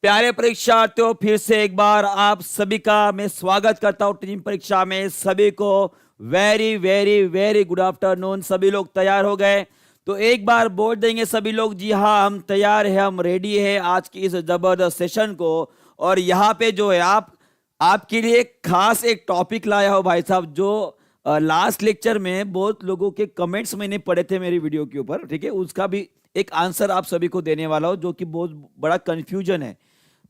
प्यारे परीक्षार्थियों, फिर से एक बार आप सभी का मैं स्वागत करता हूं टीचिंग परीक्षा में। सभी को very very very good afternoon. सभी लोग तैयार हो गए तो एक बार बोल देंगे सभी लोग, जी हाँ हम तैयार हैं, हम रेडी हैं आज की इस जबरदस्त सेशन को। और यहाँ पे जो है आपके लिए खास एक टॉपिक लाया हो भाई साहब, जो लास्ट लेक्चर में बहुत लोगों के कमेंट्स मैंने पढ़े थे मेरी वीडियो के ऊपर, ठीक है, उसका भी एक आंसर आप सभी को देने वाला हो, जो कि बहुत बड़ा कंफ्यूजन है,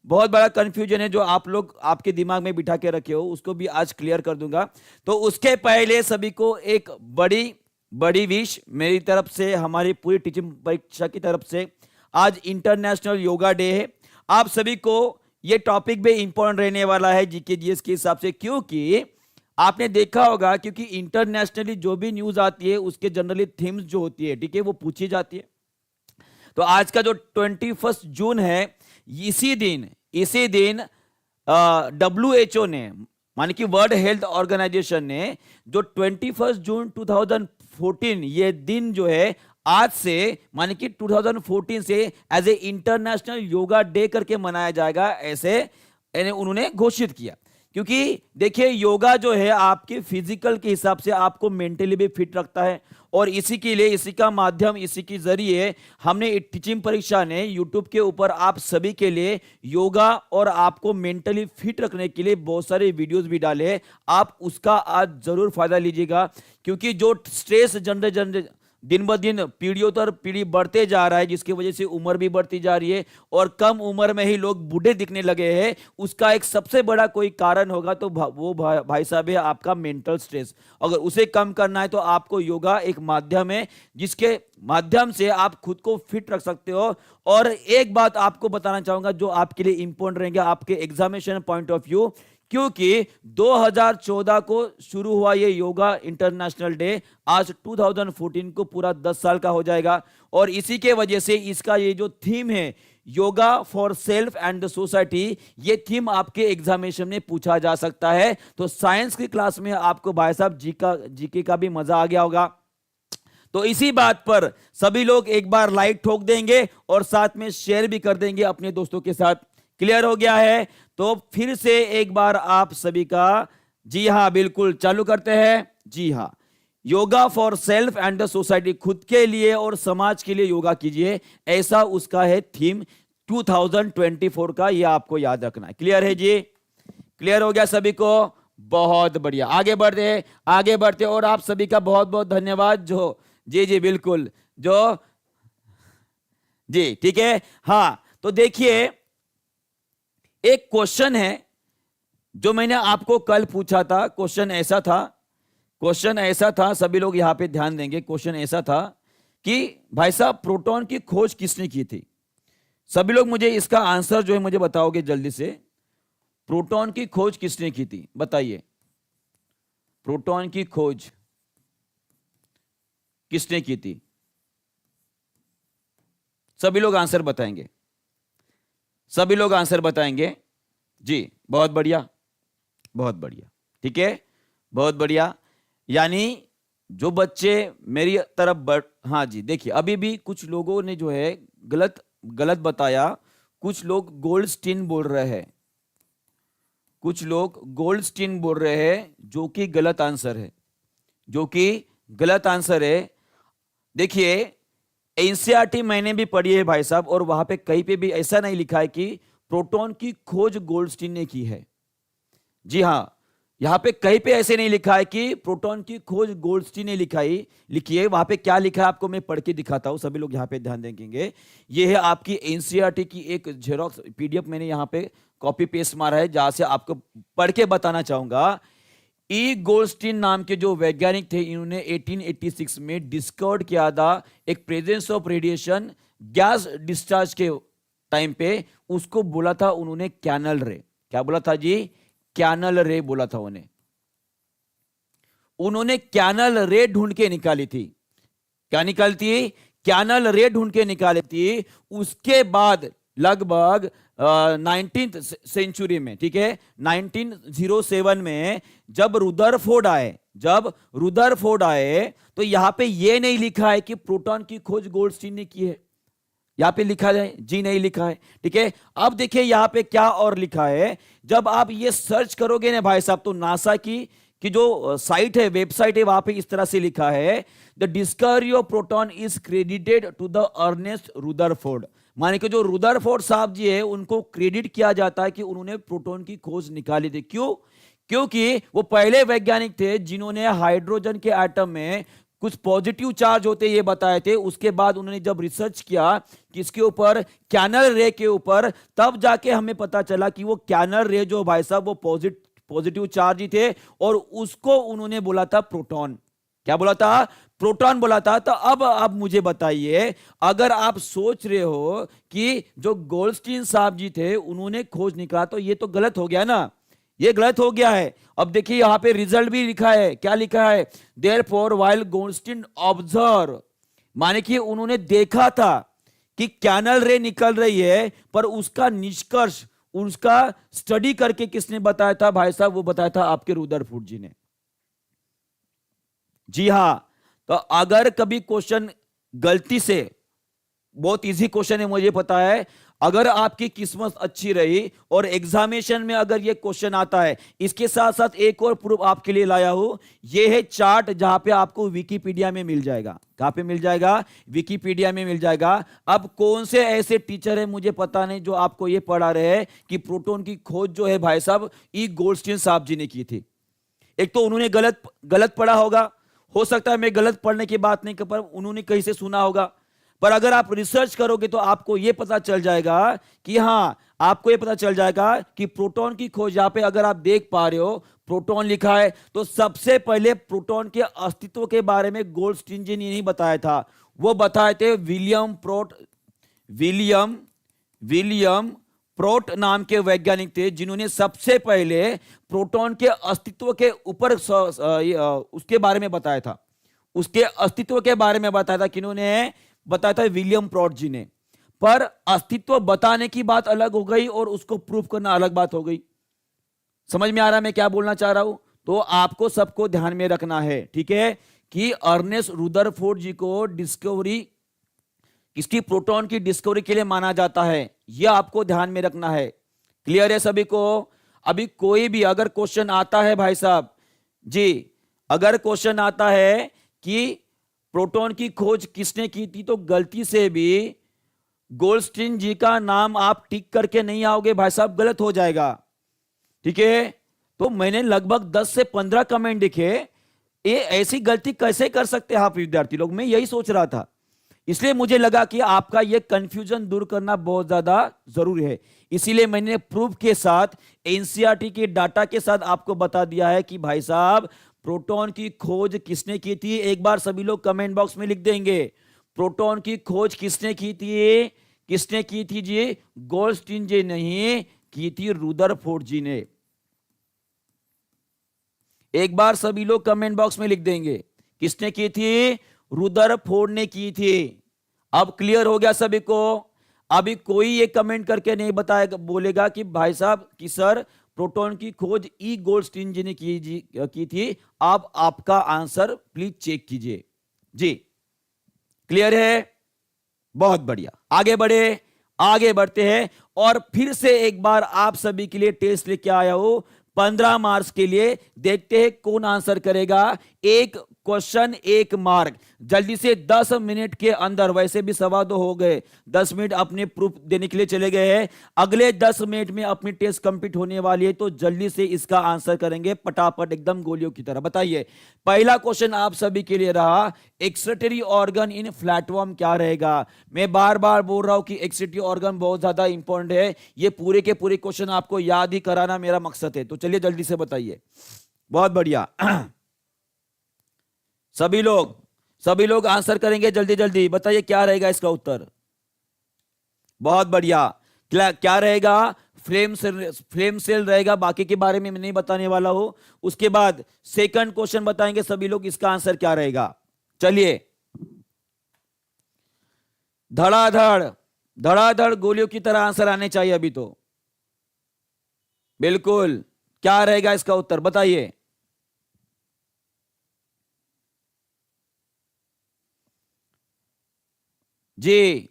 बहुत बड़ा कंफ्यूजन है जो आप लोग आपके दिमाग में बिठा के रखे हो, उसको भी आज क्लियर कर दूंगा। तो उसके पहले सभी को एक बड़ी बड़ी विश मेरी तरफ से, हमारी पूरी टीचिंग परीक्षा की तरफ से। आज इंटरनेशनल योगा डे है। आप सभी को ये टॉपिक भी इंपॉर्टेंट रहने वाला है जीके जीएस के हिसाब से, क्योंकि आपने देखा होगा क्योंकि इंटरनेशनली जो भी न्यूज आती है उसके जनरली थीम्स जो होती है, ठीक है, वो पूछी जाती है। तो आज का जो 21 जून है, इसी दिन WHO ने, माने कि वर्ल्ड हेल्थ ऑर्गेनाइजेशन ने, जो 21 जून 2014 ये दिन जो है आज से, माने कि 2014 से as a international yoga day करके मनाया जाएगा, ऐसे उन्होंने घोषित किया। क्योंकि देखिए योगा जो है आपके फिजिकल के हिसाब से आपको मेंटली भी फिट रखता है, और इसी के लिए, इसी का माध्यम, इसी के जरिए हमने टीचिंग परीक्षा ने यूट्यूब के ऊपर आप सभी के लिए योगा और आपको मेंटली फिट रखने के लिए बहुत सारे वीडियोस भी डाले हैं। आप उसका आज जरूर फायदा लीजिएगा, क्योंकि जो स्ट्रेस दिन ब दिन पीढ़ियों तर पीढ़ी बढ़ते जा रहा है, जिसकी वजह से उम्र भी बढ़ती जा रही है और कम उम्र में ही लोग बूढ़े दिखने लगे हैं, उसका एक सबसे बड़ा कोई कारण होगा तो वो भाई साहब है आपका मेंटल स्ट्रेस। अगर उसे कम करना है तो आपको योगा एक माध्यम है जिसके माध्यम से आप खुद को फिट रख सकते हो। और एक बात आपको बताना चाहूंगा जो आपके लिए इंपॉर्टेंट रहेंगे आपके एग्जामिनेशन पॉइंट ऑफ व्यू, क्योंकि 2014 को शुरू हुआ ये योगा इंटरनेशनल डे, आज 2014 को पूरा 10 साल का हो जाएगा। और इसी के वजह से इसका ये जो थीम है, yoga for self and the society, ये थीम आपके एग्जामिनेशन में पूछा जा सकता है। तो साइंस की क्लास में आपको भाई साहब जीके का भी मजा आ गया होगा। तो इसी बात पर सभी लोग एक बार लाइक ठोक देंगे और साथ में शेयर भी कर देंगे अपने दोस्तों के साथ। क्लियर हो गया है? तो फिर से एक बार आप सभी का, जी हाँ बिल्कुल, चालू करते हैं। जी हाँ, yoga for self and the society, खुद के लिए और समाज के लिए योगा कीजिए, ऐसा उसका है थीम 2024 का, ये आपको याद रखना है। क्लियर है जी? क्लियर हो गया सभी को? बहुत बढ़िया, आगे बढ़ते और आप सभी का बहुत बहुत धन्यवाद। जो जी बिल्कुल, जो जी ठीक है। हाँ, तो देखिए एक क्वेश्चन है जो मैंने आपको कल पूछा था। क्वेश्चन ऐसा था, सभी लोग यहां पे ध्यान देंगे। क्वेश्चन ऐसा था कि भाई साहब प्रोटॉन की खोज किसने की थी? सभी लोग मुझे इसका आंसर जो है मुझे बताओगे जल्दी से। प्रोटॉन की खोज किसने की थी, बताइए। प्रोटॉन की खोज किसने की थी? सभी लोग आंसर बताएंगे, सभी लोग आंसर बताएंगे। जी बहुत बढ़िया, ठीक है, बहुत बढ़िया। यानी जो बच्चे मेरी तरफ हाँ जी, देखिए अभी भी कुछ लोगों ने जो है गलत बताया। कुछ लोग गोल्डस्टीन बोल रहे हैं, जो कि गलत आंसर है, देखिए एनसीईआरटी मैंने भी पढ़ी है भाई साहब, और वहां पे कहीं पे भी ऐसा नहीं लिखा है कि प्रोटॉन की खोज गोल्डस्टीन ने की है। जी हाँ, यहां पे कहीं पे ऐसे नहीं लिखा है कि प्रोटॉन की खोज गोल्डस्टीन ने लिखी है। वहां पे क्या लिखा है आपको मैं पढ़ के दिखाता हूं, सभी लोग यहां पे ध्यान देंगे। ये है आपकी एनसीईआरटी की एक जेरोक्स पीडीएफ, मैंने यहां पे कॉपी पेस्ट मारा है, जहां से आपको पढ़ के बताना चाहूंगा। ई गोल्डस्टीन नाम के जो वैज्ञानिक थे, इन्होंने 1886 में डिस्कवर्ड किया था एक presence of radiation gas discharge के टाइम पे, उसको बोला था उन्होंने कैनल रे। क्या बोला था जी? कैनल रे बोला था उन्होंने कैनल रे ढूंढ के निकाली थी। क्या निकालती? कैनल रे ढूंढ के निकाली थी। उसके बाद लगभग 19th सेंचुरी में, ठीक है, 1907 में जब रुदरफोर्ड आए तो यहां पे ये नहीं लिखा है कि प्रोटॉन की खोज गोल्डस्टीन ने की है। यहाँ पे लिखा है जी? नहीं लिखा है। ठीक है, अब देखिए यहाँ पे क्या और लिखा है। जब आप ये सर्च करोगे ना भाई साहब, तो नासा की जो साइट है, वेबसाइट है, वहां पे इस तरह से लिखा है, the discovery of proton is credited to the Ernest Rutherford. माने कि जो रुदरफोर्ड साहब जी है, उनको क्रेडिट किया जाता है कि उन्होंने प्रोटॉन की खोज निकाली थी। क्यों? क्योंकि वो पहले वैज्ञानिक थे जिन्होंने हाइड्रोजन के एटम में कुछ पॉजिटिव चार्ज होते ये बताए थे। उसके बाद उन्होंने जब रिसर्च किया किसके ऊपर, कैनल रे के ऊपर, तब जाके हमें पता चला कि वो कैनल रे जो भाई साहब वो पॉजिटिव चार्ज ही थे, और उसको उन्होंने बोला था प्रोटॉन। क्या बोला था? प्रोटॉन बोला था। तो अब मुझे बताइए, अगर आप सोच रहे हो कि जो गोल्डस्टीन साहब जी थे उन्होंने खोज निकाला, तो ये तो गलत हो गया ना, ये गलत हो गया है। अब देखिए यहां पे रिजल्ट भी लिखा है। क्या लिखा है? देयरफॉर व्हाइल गोल्डस्टीन ऑब्जर्व, माने कि उन्होंने देखा था कि कैनल रे निकल रही है, पर उसका निष्कर्ष, उसका स्टडी करके किसने बताया था भाई साहब? वो बताया था आपके रुदरफोर्ड जी ने। जी हां। तो अगर कभी क्वेश्चन गलती से, बहुत इजी क्वेश्चन है मुझे पता है, अगर आपकी किस्मत अच्छी रही और एग्जामिनेशन में अगर ये क्वेश्चन आता है, इसके साथ साथ एक और प्रूफ आपके लिए लाया हूं। ये है चार्ट, जहां पे आपको विकिपीडिया में मिल जाएगा। कहां पे मिल जाएगा? विकिपीडिया में मिल जाएगा। अब कौन से ऐसे टीचर है मुझे पता नहीं जो आपको ये पढ़ा रहे हैं कि प्रोटॉन की खोज जो है भाई साहब ई गोल्डस्टीन साहब जी ने की थी। एक तो उन्होंने गलत गलत पढ़ा होगा, हो सकता है मैं गलत पढ़ने की बात नहीं कर, पर उन्होंने कहीं से सुना होगा। पर अगर आप रिसर्च करोगे तो आपको यह पता चल जाएगा कि हां, आपको यह पता चल जाएगा कि प्रोटॉन की खोज, यहां पे अगर आप देख पा रहे हो प्रोटॉन लिखा है, तो सबसे पहले प्रोटॉन के अस्तित्व के बारे में गोल्डस्टीन जी ने नहीं बताया था। वो बताए थे विलियम प्रोट नाम के वैज्ञानिक थे, जिन्होंने सबसे पहले प्रोटॉन के अस्तित्व के ऊपर उसके बारे में बताया था। उसके अस्तित्व के बारे में बताया था किन्होंने? बताया था विलियम प्रोट जी ने। पर अस्तित्व बताने की बात अलग हो गई और उसको प्रूफ करना अलग बात हो गई। समझ में आ रहा है मैं क्या बोलना चाह रहा हूं? तो आपको सबको ध्यान में रखना है, ठीक है, कि अर्नेस्ट रुदरफोर्ड जी को डिस्कवरी, किसकी? प्रोटॉन की डिस्कवरी के लिए माना जाता है। यह आपको ध्यान में रखना है। क्लियर है सभी को? अभी कोई भी अगर क्वेश्चन आता है भाई साहब जी, अगर क्वेश्चन आता है कि प्रोटॉन की खोज किसने की थी, तो गलती से भी गोल्डस्टीन जी का नाम आप टिक करके नहीं आओगे भाई साहब, गलत हो जाएगा। ठीक है, तो मैंने लगभग 10 से 15 कमेंट देखे। ये ऐसी गलती कैसे कर सकते हैं आप विद्यार्थी लोग? मैं यही सोच रहा था। इसलिए मुझे लगा कि आपका यह कंफ्यूजन दूर करना बहुत ज्यादा जरूरी है। इसीलिए मैंने प्रूफ के साथ, एनसीईआरटी के डाटा के साथ आपको बता दिया है कि भाई साहब प्रोटॉन की खोज किसने की थी। एक बार सभी लोग कमेंट बॉक्स में लिख देंगे, प्रोटॉन की खोज किसने की थी? किसने की थी जी? गोल्डस्टीन जी नहीं की थी, रुदरफोर्ड जी ने। एक बार सभी लोग कमेंट बॉक्स में लिख देंगे, किसने की थी? रुदरफोर्ड ने की थी। अब क्लियर हो गया सभी को? अभी कोई ये कमेंट करके नहीं बताएगा, बोलेगा कि भाई साहब कि सर प्रोटॉन की खोज ई गोल्डस्टीन जी ने की थी। अब आपका आंसर प्लीज चेक कीजिए जी। क्लियर है? बहुत बढ़िया, आगे बढ़े, आगे बढ़ते हैं। और फिर से एक बार आप सभी के लिए टेस्ट लेके आया हूं 15 मार्क्स के लिए। देखते हैं कौन आंसर करेगा। एक क्वेश्चन एक मार्क। जल्दी से 10 मिनट के अंदर, वैसे भी 2:15 हो गए, 10 मिनट अपने प्रूफ देने के लिए चले गए हैं। अगले 10 मिनट में अपनी टेस्ट कंप्लीट होने वाली है, तो जल्दी से इसका आंसर करेंगे फटाफट, एकदम गोलियों की तरह। बताइए, पहला क्वेश्चन आप सभी के लिए रहा, एक्सक्रीटरी ऑर्गन इन फ्लैटवर्म क्या रहेगा? मैं बार बार बोल रहा हूं कि एक्सक्रीटरी ऑर्गन बहुत ज्यादा इंपॉर्टेंट है। ये पूरे के पूरे क्वेश्चन आपको याद ही कराना मेरा मकसद है। तो चलिए जल्दी से बताइए। बहुत बढ़िया। सभी लोग आंसर करेंगे जल्दी जल्दी। बताइए क्या रहेगा इसका उत्तर? बहुत बढ़िया। क्या रहेगा? फ्लेम सेल रहेगा। बाकी के बारे में मैं नहीं बताने वाला हूं। उसके बाद सेकंड क्वेश्चन बताएंगे सभी लोग, इसका आंसर क्या रहेगा। चलिए, धड़ाधड़ धड़ाधड़ गोलियों की तरह आंसर आने चाहिए अभी तो। बिल्कुल, क्या रहेगा इसका उत्तर? बताइए। जी,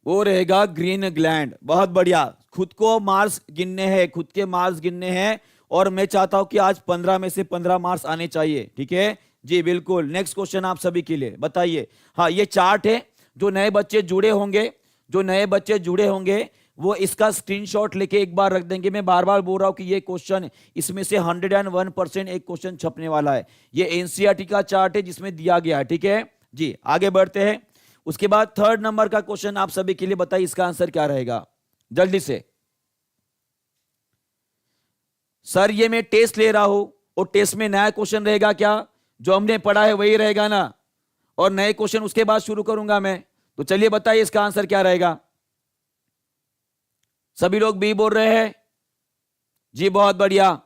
वो रहेगा ग्रीन ग्लैंड। बहुत बढ़िया। खुद को मार्क्स गिनने हैं, खुद के मार्क्स गिनने हैं, और मैं चाहता हूं कि आज 15 में से 15 मार्क्स आने चाहिए। ठीक है जी, बिल्कुल। नेक्स्ट क्वेश्चन आप सभी के लिए, बताइए। हाँ, ये चार्ट है। जो नए बच्चे जुड़े होंगे, जो नए बच्चे जुड़े होंगे वो इसका स्क्रीनशॉट लेके एक बार रख देंगे। मैं बार बार बोल रहा हूं कि ये क्वेश्चन, इसमें से 101% एक क्वेश्चन छपने वाला है। ये एनसीईआरटी का चार्ट है जिसमें दिया गया है। ठीक है जी, आगे बढ़ते हैं। उसके बाद थर्ड नंबर का क्वेश्चन आप सभी के लिए, बताइए इसका आंसर क्या रहेगा, जल्दी से। सर ये मैं टेस्ट ले रहा हूं, और टेस्ट में नया क्वेश्चन रहेगा क्या? जो हमने पढ़ा है वही रहेगा ना, और नए क्वेश्चन उसके बाद शुरू करूंगा मैं। तो चलिए बताइए इसका आंसर क्या रहेगा। सभी लोग बी बोल रहे हैं जी, बहुत बढ़िया,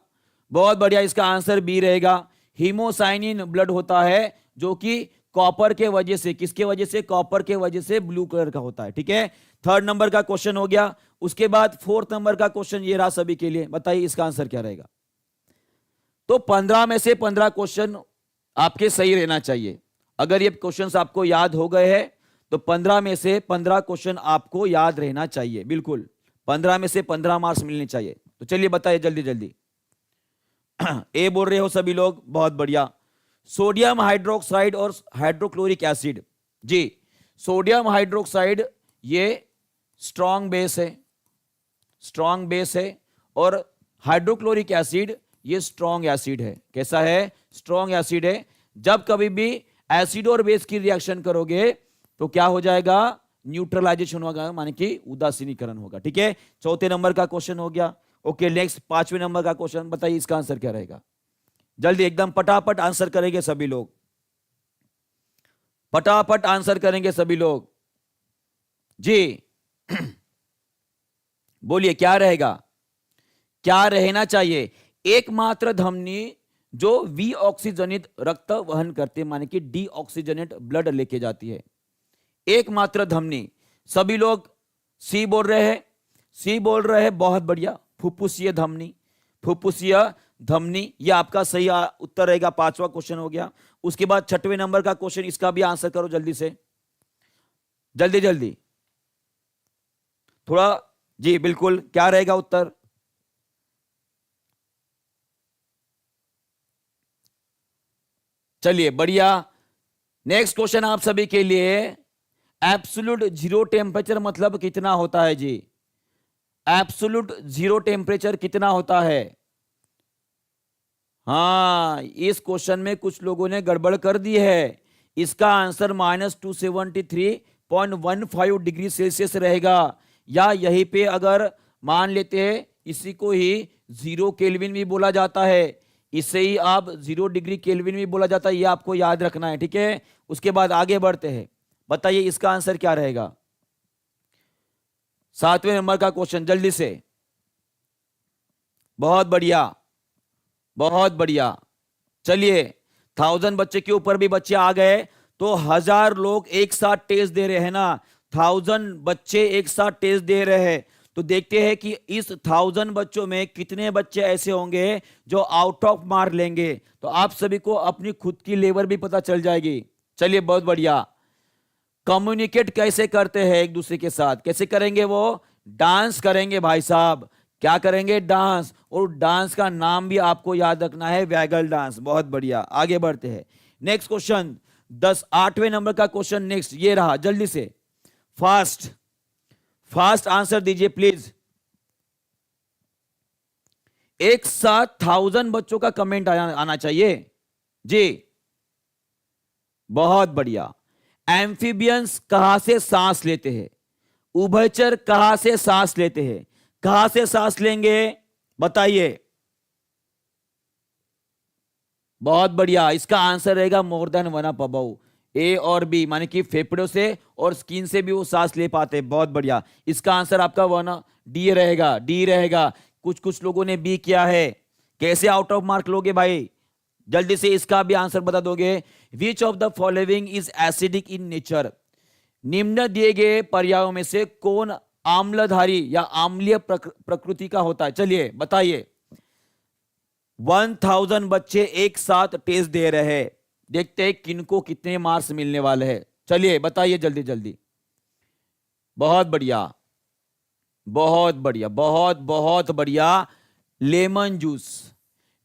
बहुत बढ़िया। इसका आंसर बी रहेगा। हीमोसाइनिन ब्लड होता है जो कि कॉपर के वजह से, किसके वजह से? कॉपर के वजह से ब्लू कलर का होता है। ठीक है, थर्ड नंबर का क्वेश्चन हो गया। उसके बाद फोर्थ नंबर का क्वेश्चन ये रहा सभी के लिए, बताइए इसका आंसर क्या रहेगा। तो 15 में से 15 क्वेश्चन आपके सही रहना चाहिए। अगर ये क्वेश्चंस आपको याद हो गए हैं तो 15 में से 15 क्वेश्चन आपको याद रहना चाहिए। बिल्कुल 15 में से 15 मार्क्स मिलने चाहिए। तो चलिए बताइए जल्दी जल्दी। ए बोल रहे हो सभी लोग, बहुत बढ़िया। सोडियम हाइड्रोक्साइड और हाइड्रोक्लोरिक एसिड, जी सोडियम हाइड्रोक्साइड ये स्ट्रॉन्ग बेस है, स्ट्रॉन्ग बेस है, और हाइड्रोक्लोरिक एसिड ये स्ट्रॉन्ग एसिड है। कैसा है? स्ट्रॉन्ग एसिड है। जब कभी भी एसिड और बेस की रिएक्शन करोगे तो क्या हो जाएगा? न्यूट्रलाइजेशन होगा, माने कि उदासीनीकरण होगा। ठीक है, चौथे नंबर का क्वेश्चन हो गया। ओके, नेक्स्ट पांचवें नंबर का क्वेश्चन, बताइए इसका आंसर क्या रहेगा। जल्दी एकदम फटाफट आंसर करेंगे सभी लोग, फटाफट आंसर करेंगे सभी लोग जी। बोलिए क्या रहेगा, क्या रहना चाहिए? एकमात्र धमनी जो वी ऑक्सीजनित रक्त वहन करते, माने कि डी ऑक्सीजनेट ब्लड लेके जाती है। एकमात्र धमनी। सभी लोग सी बोल रहे हैं, सी बोल रहे हैं, बहुत बढ़िया। फुफ्फुसीय धमनी, फुफ्फुसीय धमनी, ये आपका सही उत्तर रहेगा। पांचवा क्वेश्चन हो गया। उसके बाद छठवें नंबर का क्वेश्चन, इसका भी आंसर करो जल्दी से, जल्दी जल्दी थोड़ा जी। बिल्कुल, क्या रहेगा उत्तर? चलिए बढ़िया। नेक्स्ट क्वेश्चन आप सभी के लिए, एब्सोल्यूट जीरो टेम्परेचर मतलब कितना होता है जी? एब्सोल्यूट जीरो टेम्परेचर कितना होता है? हाँ, इस क्वेश्चन में कुछ लोगों ने गड़बड़ कर दी है। इसका आंसर -273.15 डिग्री सेल्सियस रहेगा, या यहीं पे अगर मान लेते हैं इसी को ही 0 केल्विन भी बोला जाता है, इसे ही आप 0 डिग्री केल्विन भी बोला जाता है। ये आपको याद रखना है। ठीक है, उसके बाद आगे बढ़ते हैं। बताइए इसका आंसर क्या रहेगा। सातवें नंबर का क्वेश्चन, जल्दी से, बहुत बढ़िया, बहुत बढ़िया। चलिए, 1000 बच्चे के ऊपर भी बच्चे आ गए, तो 1000 लोग एक साथ टेस्ट दे रहे हैं ना। 1000 बच्चे एक साथ टेस्ट दे रहे हैं, तो देखते हैं कि इस 1000 बच्चों में कितने बच्चे ऐसे होंगे जो आउट ऑफ मार्क लेंगे। तो आप सभी को अपनी खुद की लेवल भी पता चल जाएगी। चलिए, बहुत बढ़िया। कम्युनिकेट कैसे करते हैं एक दूसरे के साथ? कैसे करेंगे? वो डांस करेंगे भाई साहब। क्या करेंगे? डांस। और डांस का नाम भी आपको याद रखना है, वैगल डांस। बहुत बढ़िया, आगे बढ़ते हैं। नेक्स्ट क्वेश्चन, 8वें नंबर का क्वेश्चन नेक्स्ट ये रहा, जल्दी से फास्ट फास्ट आंसर दीजिए प्लीज। एक साथ 1000 बच्चों का कमेंट आना चाहिए जी। बहुत बढ़िया। एम्फीबियंस कहां से सांस लेते हैं? उभयचर कहां से सांस लेते हैं? कहां से सांस लेंगे, बताइए। बहुत बढ़िया, इसका आंसर रहेगा more than one up above. A और बी, माने कि फेफड़ों से और स्किन से भी वो सांस ले पाते हैं। बहुत बढ़िया, इसका आंसर आपका वन डी रहेगा, डी रहेगा। कुछ कुछ लोगों ने बी किया है। कैसे आउट ऑफ मार्क लोगे भाई? जल्दी से इसका भी आंसर बता दोगे। विच of the following is acidic in nature? निम्न दिए गए पर्यायों में से कौन आम्लधारी या आम्लीय प्रकृति का होता है? चलिए बताइए। 1000 बच्चे एक साथ टेस्ट दे रहे हैं, देखते हैं किनको कितने मार्क्स मिलने वाले हैं। चलिए बताइए जल्दी जल्दी। बहुत बढ़िया, बहुत बढ़िया, बहुत बहुत बढ़िया। लेमन जूस,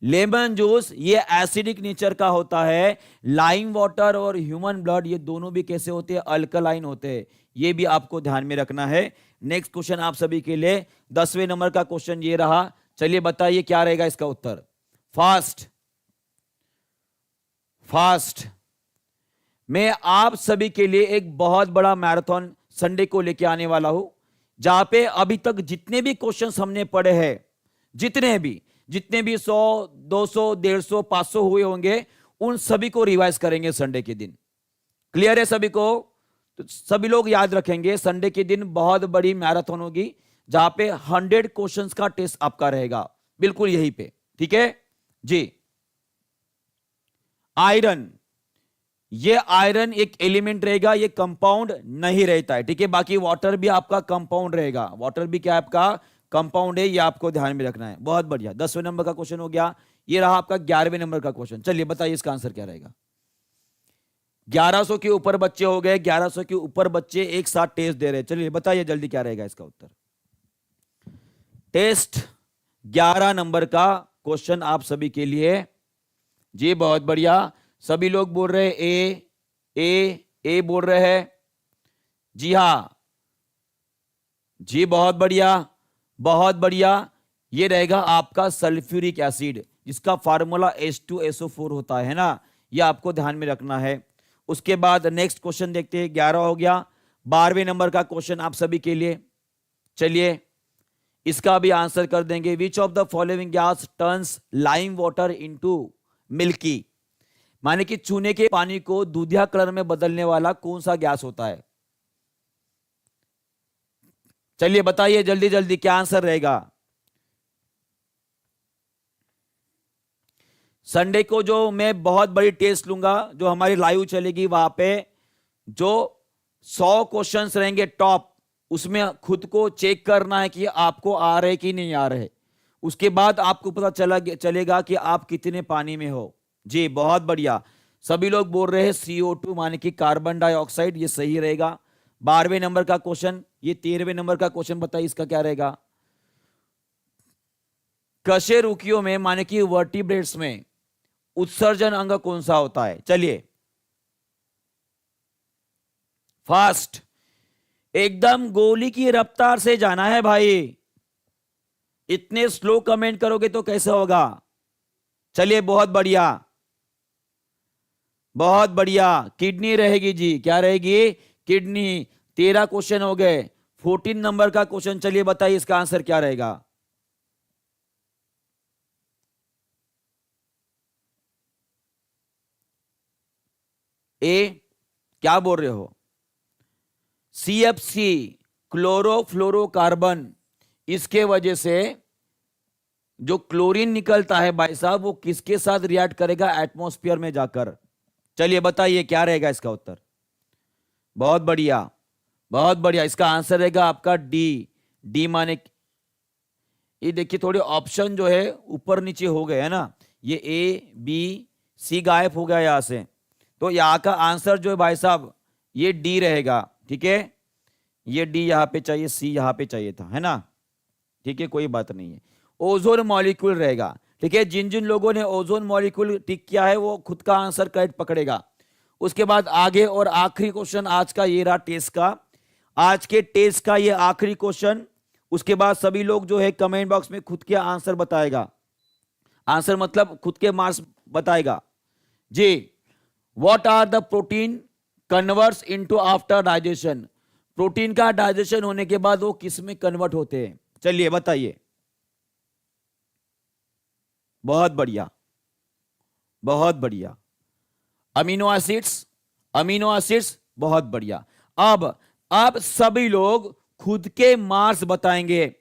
लेमन जूस ये एसिडिक नेचर का होता है। लाइम वाटर और ह्यूमन ब्लड ये दोनों भी कैसे होते हैं? अल्कलाइन होते हैं। ये भी आपको ध्यान में रखना है। नेक्स्ट क्वेश्चन आप सभी के लिए 10वें नंबर का क्वेश्चन ये रहा। चलिए बताइए क्या रहेगा इसका उत्तर। फास्ट फास्ट मैं आप सभी के लिए एक बहुत बड़ा मैराथन संडे को लेके आने वाला हूं, जहां पे अभी तक जितने भी क्वेश्चंस हमने पढ़े हैं, जितने भी 100, 200, 150, 500 हुए होंगे, उन सभी को रिवाइज करेंगे संडे के दिन। क्लियर है सभी को? तो सभी लोग याद रखेंगे संडे के दिन बहुत बड़ी मैराथन होगी, जहां पे 100 क्वेश्चंस का टेस्ट आपका रहेगा, बिल्कुल यहीं पे। ठीक है जी। आयरन, ये आयरन एक एलिमेंट रहेगा, ये कंपाउंड नहीं रहता है। ठीक है, बाकी वाटर भी आपका कंपाउंड रहेगा, वाटर भी क्या है आपका? कंपाउंड है, ये आपको ध्यान में रखना है। बहुत बढ़िया, 10वें नंबर का क्वेश्चन हो गया। ये रहा आपका 11वें नंबर का क्वेश्चन। चलिए बताइए इसका आंसर क्या रहेगा। 1100 के ऊपर बच्चे हो गए, 1100 के ऊपर बच्चे एक साथ टेस्ट दे रहे हैं। चलिए बताइए जल्दी क्या रहेगा इसका उत्तर। टेस्ट 11 नंबर का क्वेश्चन आप सभी के लिए जी। बहुत बढ़िया, सभी लोग बोल रहे हैं ए बोल रहे हैं जी। हां जी, बहुत बढ़िया, बहुत बढ़िया। ये रहेगा आपका सल्फ्यूरिक एसिड, जिसका फार्मूला H2SO4 होता है ना, ये आपको ध्यान में रखना है। उसके बाद नेक्स्ट क्वेश्चन देखते हैं। 11 हो गया। 12वें नंबर का क्वेश्चन आप सभी के लिए। चलिए इसका भी आंसर कर देंगे। विच of the following gas turns lime water into milky, माने कि चूने के पानी को दूधिया कलर में बदलने वाला कौन सा गैस होता है? चलिए बताइए जल्दी जल्दी क्या आंसर रहेगा। संडे को जो मैं बहुत बड़ी टेस्ट लूंगा, जो हमारी लाइव चलेगी, वहां पे जो 100 क्वेश्चंस रहेंगे टॉप, उसमें खुद को चेक करना है कि आपको आ रहे कि नहीं आ रहे। उसके बाद आपको पता चलेगा कि आप कितने पानी में हो। जी बहुत बढ़िया, सभी लोग बोल रहे हैं CO2 माने कि कार्बन डाइऑक्साइड, ये सही रहेगा। 12वें नंबर का क्वेश्चन, ये 13वें नंबर का क्वेश्चन बताइए इसका क्या रहेगा। कशेरुकियों में माने कि वर्टिब्रेट्स में उत्सर्जन अंग कौन सा होता है? चलिए फास्ट, एकदम गोली की रफ्तार से जाना है भाई, इतने स्लो कमेंट करोगे तो कैसे होगा। चलिए बहुत बढ़िया, बहुत बढ़िया। किडनी रहेगी जी, क्या रहेगी? किडनी। 13 क्वेश्चन हो गए। 14 नंबर का क्वेश्चन, चलिए बताइए इसका आंसर क्या रहेगा। ए क्या बोल रहे हो? CFC, chlorofluorocarbon. इसके वजह से जो क्लोरीन निकलता है भाई साहब, वो किसके साथ रिएक्ट करेगा? एटमॉस्फेयर में जाकर। चलिए बताइए क्या रहेगा इसका उत्तर। बहुत बढ़िया, बहुत बढ़िया। इसका आंसर रहेगा आपका डी माने, ये देखिए थोड़े ऑप्शन जो है ऊपर नीचे हो गए है ना, ये A, B, C गायब हो गया यहां से, तो यहां का आंसर जो है भाई साहब ये डी रहेगा। ठीक है, ये डी यहां पे चाहिए, सी यहां पे चाहिए था, है ना। ठीक है, कोई बात नहीं है। ओजोन मॉलिक्यूल रहेगा। ठीक है, जिन जिन लोगों ने ओजोन मॉलिक्यूल टिक किया है वो खुद का आंसर करेक्ट पकड़ेगा। उसके बाद आगे और आखिरी क्वेश्चन आज का ये रहा टेस्ट का, आज के टेस्ट का ये आखिरी क्वेश्चन। उसके बाद सभी लोग जो है कमेंट बॉक्स में खुद के आंसर बताएगा, आंसर मतलब खुद के मार्क्स बताएगा जी। What are the protein converts into after digestion, protein का डाइजेशन होने के बाद वो किस में कन्वर्ट होते हैं? चलिए बताइए। बहुत बढ़िया, बहुत बढ़िया। अमीनो एसिड्स, अमीनो एसिड्स, बहुत बढ़िया। अब सभी लोग खुद के मार्क्स बताएंगे।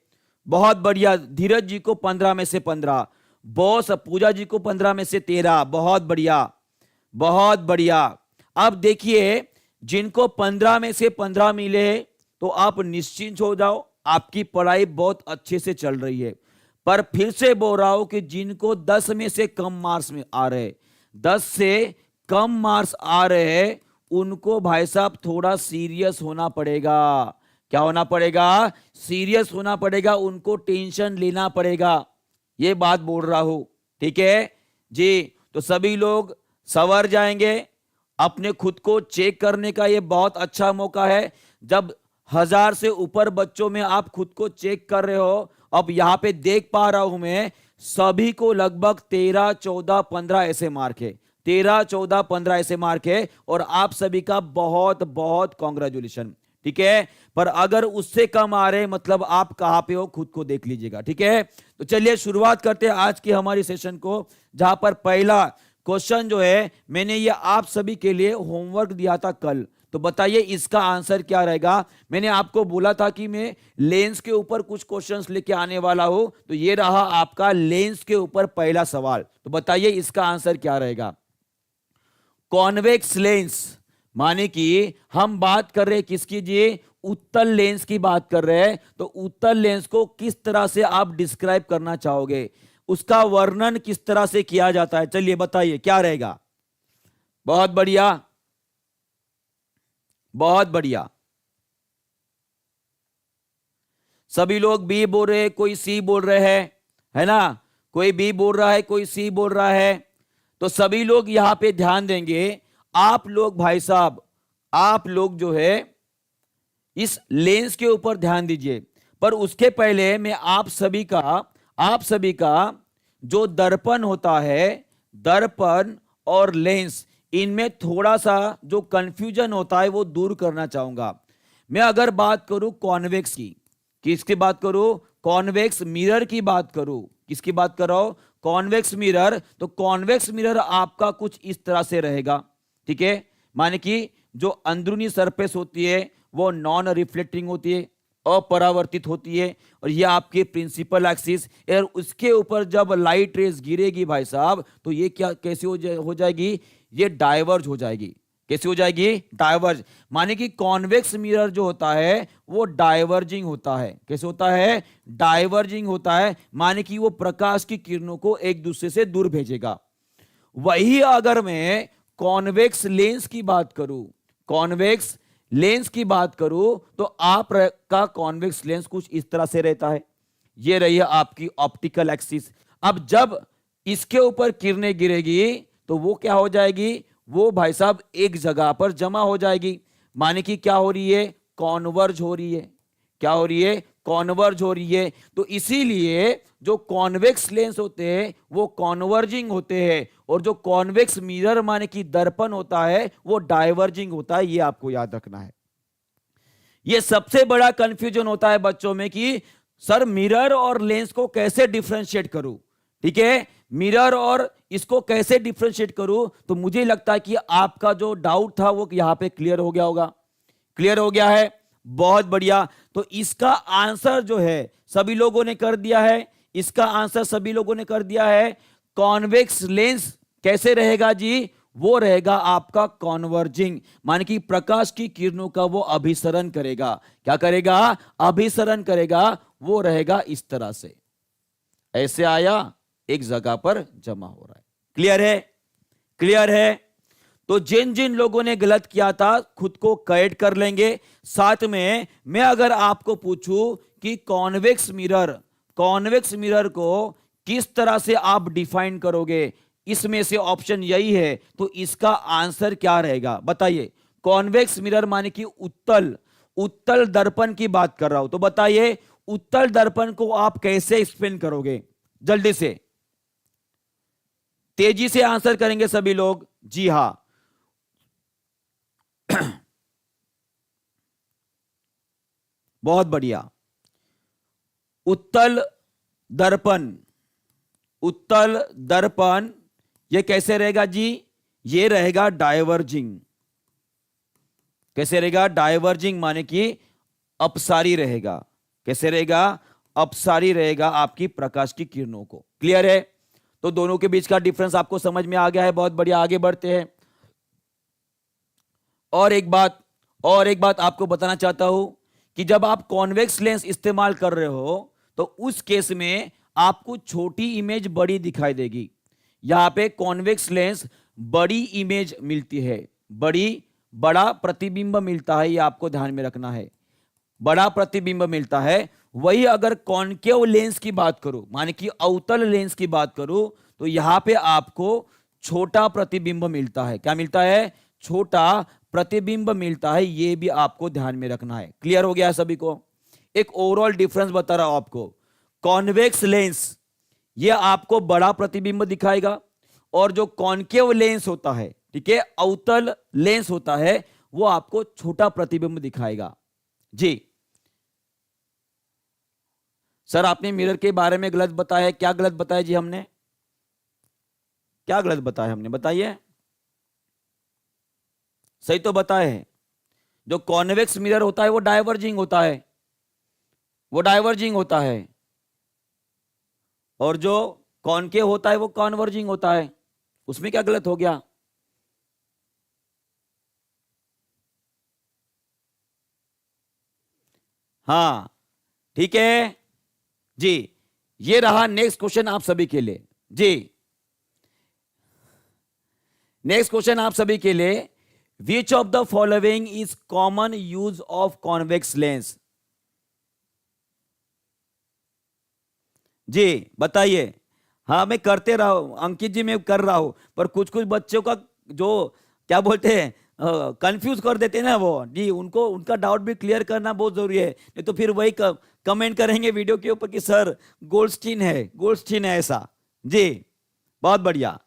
बहुत बढ़िया, धीरज जी को 15 में से 15, बॉस पूजा जी को 15 में से 13। बहुत बढ़िया, बहुत बढ़िया। अब देखिए जिनको 15 में से 15 मिले तो आप निश्चिंत हो जाओ, आपकी पढ़ाई बहुत अच्छे से चल रही है। पर फिर से बोल रहा हूं कि जिनको 10 में से कम मार्क्स में आ रहे, 10 से कम मार्क्स आ रहे हैं, उनको भाई साहब थोड़ा सीरियस होना पड़ेगा, क्या होना पड़ेगा, सीरियस होना पड़ेगा, उनको टेंशन लेना पड़ेगा, ये बात बोल रहा हूं। ठीक है जी। तो सभी लोग संवर जाएंगे। अपने खुद को चेक करने का ये बहुत अच्छा मौका है। जब 1000 से ऊपर बच्चों में आप खुद को चेक कर रहे हो, अब यहां पे देख पा रहा हूं मैं सभी को लगभग 13, 14, 15 ऐसे मार्क है। 13, 14, 15 ऐसे मार्क है और आप सभी का बहुत बहुत कॉन्ग्रेचुलेशन। ठीक है, पर अगर उससे कम आ रहे मतलब आप कहां पे हो खुद को देख लीजिएगा। ठीक है, तो चलिए शुरुआत करते हैं आज की हमारी सेशन को, जहां पर पहला क्वेश्चन जो है मैंने ये आप सभी के लिए होमवर्क दिया था कल। तो बताइए इसका आंसर क्या रहेगा। मैंने आपको बोला था कि मैं लेंस के ऊपर कुछ क्वेश्चंस लेके आने वाला हूं, तो ये रहा आपका लेंस के ऊपर पहला सवाल। तो बताइए इसका आंसर क्या रहेगा। कॉन्वेक्स लेंस माने कि हम बात कर रहे हैं किसकी जी, उत्तल लेंस की बात कर रहे हैं। तो उत्तल लेंस को किस तरह से आप डिस्क्राइब करना चाहोगे, उसका वर्णन किस तरह से किया जाता है, चलिए बताइए क्या रहेगा। बहुत बढ़िया, बहुत बढ़िया। सभी लोग बी बोल रहे हैं, कोई सी बोल रहे हैं, है ना, कोई बी बोल रहा है, कोई सी बोल रहा है। तो सभी लोग यहां पे ध्यान देंगे। आप लोग भाई साहब, आप लोग जो है इस लेंस के ऊपर ध्यान दीजिए। पर उसके पहले मैं आप सभी का जो दर्पण होता है, दर्पण और लेंस, इनमें थोड़ा सा जो कंफ्यूजन होता है वो दूर करना चाहूंगा। मैं अगर बात करूं कॉन्वेक्स की, किसकी बात करूं, कॉन्वेक्स मिरर की बात करूं, किसकी बात कर रहा हूं, कॉन्वेक्स मिरर। तो कॉन्वेक्स मिरर आपका कुछ इस तरह से रहेगा। ठीक है, माने कि जो अंदरूनी सरफेस होती है वो नॉन रिफ्लेक्टिंग होती है, अपरावर्तित होती है, और ये आपकी प्रिंसिपल एक्सिस। और उसके ऊपर जब लाइट रेस गिरेगी भाई साहब, तो ये क्या कैसे हो जाएगी, ये डाइवर्ज हो जाएगी। कैसे हो जाएगी, डाइवर्ज। माने कि कॉन्वेक्स मिरर जो होता है वो डाइवर्जिंग होता है। कैसे होता है, डाइवर्जिंग होता है, माने कि वो प्रकाश की किरणों को एक दूसरे से दूर भेजेगा। वही अगर मैं कॉन्वेक्स लेंस की बात करूं, कॉन्वेक्स लेंस की बात करूं, तो आपका कॉन्वेक्स लेंस कुछ इस तरह से रहता है। ये रही है आपकी ऑप्टिकल एक्सिस। अब जब इसके ऊपर किरणें गिरेगी तो वो क्या हो जाएगी, वो भाई साहब एक जगह पर जमा हो जाएगी। माने कि क्या हो रही है, कॉन्वर्ज हो रही है। क्या हो रही है, कॉन्वर्ज हो रही है। तो इसीलिए जो कॉन्वेक्स लेंस होते हैं वो कॉन्वर्जिंग होते हैं, और जो कॉन्वेक्स मिरर माने कि दर्पण होता है वो डाइवर्जिंग होता है। ये आपको याद रखना है। ये सबसे बड़ा कंफ्यूजन होता है बच्चों में कि सर मिरर और लेंस को कैसे डिफरेंशिएट करूं। ठीक है, मिरर और इसको कैसे डिफरेंशिएट करूं, तो मुझे लगता है कि आपका जो डाउट था वो यहां पे क्लियर हो गया होगा। क्लियर हो गया है, बहुत बढ़िया। तो इसका आंसर जो है सभी लोगों ने कर दिया है, इसका आंसर सभी लोगों ने कर दिया है। कॉन्वेक्स लेंस कैसे रहेगा जी, वो रहेगा आपका कॉन्वर्जिंग, माने कि प्रकाश की किरणों का वो अभिसरण करेगा। क्या करेगा, अभिसरण करेगा। वो रहेगा इस तरह से, ऐसे आया एक जगह पर जमा हो रहा है। क्लियर है, क्लियर है। तो जिन जिन लोगों ने गलत किया था खुद को करेक्ट कर लेंगे। साथ में मैं अगर आपको पूछूं कि कॉन्वेक्स मिरर को किस तरह से आप डिफाइन करोगे, इसमें से ऑप्शन यही है, तो इसका आंसर क्या रहेगा बताइए। कॉन्वेक्स मिरर माने कि उत्तल दर्पण की बात कर रहा हूं। तो बताइए उत्तल दर्पण को आप कैसे एक्सप्लेन करोगे, जल्दी से, तेजी से आंसर करेंगे सभी लोग। जी हां, बहुत बढ़िया। उत्तल दर्पण ये कैसे रहेगा जी, ये रहेगा डाइवर्जिंग। कैसे रहेगा, डाइवर्जिंग माने कि अपसारी रहेगा। कैसे रहेगा, अपसारी रहेगा आपकी प्रकाश की किरणों को। क्लियर है, तो दोनों के बीच का डिफरेंस आपको समझ में आ गया है। बहुत बढ़िया, आगे बढ़ते हैं। और एक बात आपको बताना चाहता हूं कि जब आप कॉन्वेक्स लेंस इस्तेमाल कर रहे हो तो उस केस में आपको छोटी इमेज बड़ी दिखाई देगी। यहां पे कॉन्वेक्स लेंस बड़ी इमेज मिलती है, बड़ा प्रतिबिंब मिलता है, ये आपको ध्यान में रखना है। बड़ा प्रतिबिंब मिलता है, वही अगर कॉनकेव लेंस की बात करूं, माने कि अवतल लेंस की बात करूं, तो यहां पे आपको छोटा प्रतिबिंब मिलता है। क्या मिलता है? छोटा प्रतिबिंब मिलता है। ये भी आपको ध्यान में रखना है। क्लियर हो गया सभी को? एक ओवरऑल डिफरेंस बता रहा हूं आपको। कॉन्वेक्स लेंस ये आपको बड़ा प्रतिबिंब दिखाएगा, और जो कॉनकेव लेंस होता है, ठीक है, अवतल लेंस होता है, वो आपको छोटा प्रतिबिंब दिखाएगा। जी सर, आपने मिरर के बारे में गलत बताया है। क्या गलत बताया जी हमने? क्या गलत बताया हमने? बताइए। सही तो बताए हैं। जो कॉन्वेक्स मिरर होता है वो डाइवर्जिंग होता है, वो डाइवर्जिंग होता है, और जो कॉनकेव होता है वो कॉन्वर्जिंग होता है। उसमें क्या गलत हो गया? हाँ, ठीक है जी। ये रहा नेक्स्ट क्वेश्चन आप सभी के लिए। जी नेक्स्ट क्वेश्चन आप सभी के लिए, which of the following is common use of convex lens? जी बताइए। हाँ, मैं करते रहा हूं अंकित जी, मैं कर रहा हूं, पर कुछ कुछ बच्चों का जो क्या बोलते हैं, कंफ्यूज कर देते हैं ना वो जी, उनको उनका डाउट भी क्लियर करना बहुत जरूरी है। नहीं तो फिर वही कमेंट करेंगे वीडियो के ऊपर कि सर गोल्डस्टीन है, गोल्डस्टीन है ऐसा। जी बहुत बढ़िया।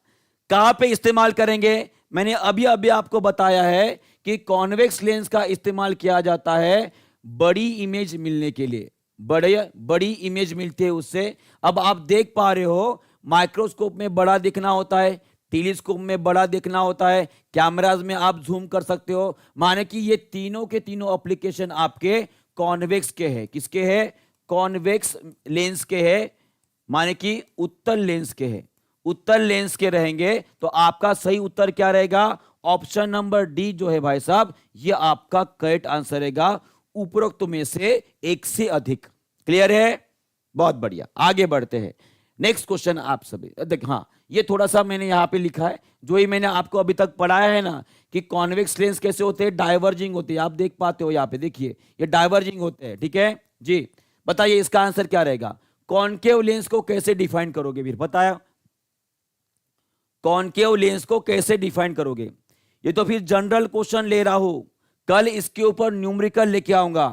कहां पे इस्तेमाल करेंगे? मैंने अभी अभी आपको बताया है कि कॉन्वेक्स लेंस का इस्तेमाल किया जाता है बड़ी इमेज मिलने के लिए। बड़ी इमेज मिलती है उससे। अब आप देख पा रहे हो, माइक्रोस्कोप में बड़ा दिखना होता है, टेलीस्कोप में बड़ा दिखना होता है, कैमराज में आप जूम कर सकते हो। माने कि ये तीनों के तीनों एप्लीकेशन आपके कॉन्वेक्स के हैं। किसके हैं? कॉन्वेक्स लेंस के हैं, माने कि उत्तल लेंस के हैं। उत्तल लेंस के रहेंगे तो आपका सही उत्तर क्या रहेगा? ऑप्शन नंबर डी जो है भाई साहब, ये आपका करेक्ट आंसर रहेगा, उपरोक्त में से एक से अधिक। क्लियर है? बहुत बढ़िया, आगे बढ़ते हैं। नेक्स्ट क्वेश्चन आप सभी देख, हाँ ये थोड़ा सा मैंने यहां पे लिखा है, जो ही मैंने आपको अभी तक पढ़ाया है ना, कि कॉन्वेक्स लेंस कैसे होते हैं, डाइवर्जिंग होते हैं। आप देख पाते हो यहाँ पे, देखिए ये डाइवर्जिंग होते हैं। ठीक है जी, बताइए इसका आंसर क्या रहेगा? कॉनकेव लेंस को कैसे डिफाइन करोगे? फिर बताया, कॉनकेव लेंस को कैसे डिफाइन करोगे? ये तो फिर जनरल क्वेश्चन ले रहा हूं, कल इसके ऊपर न्यूमेरिकल लेके आऊंगा।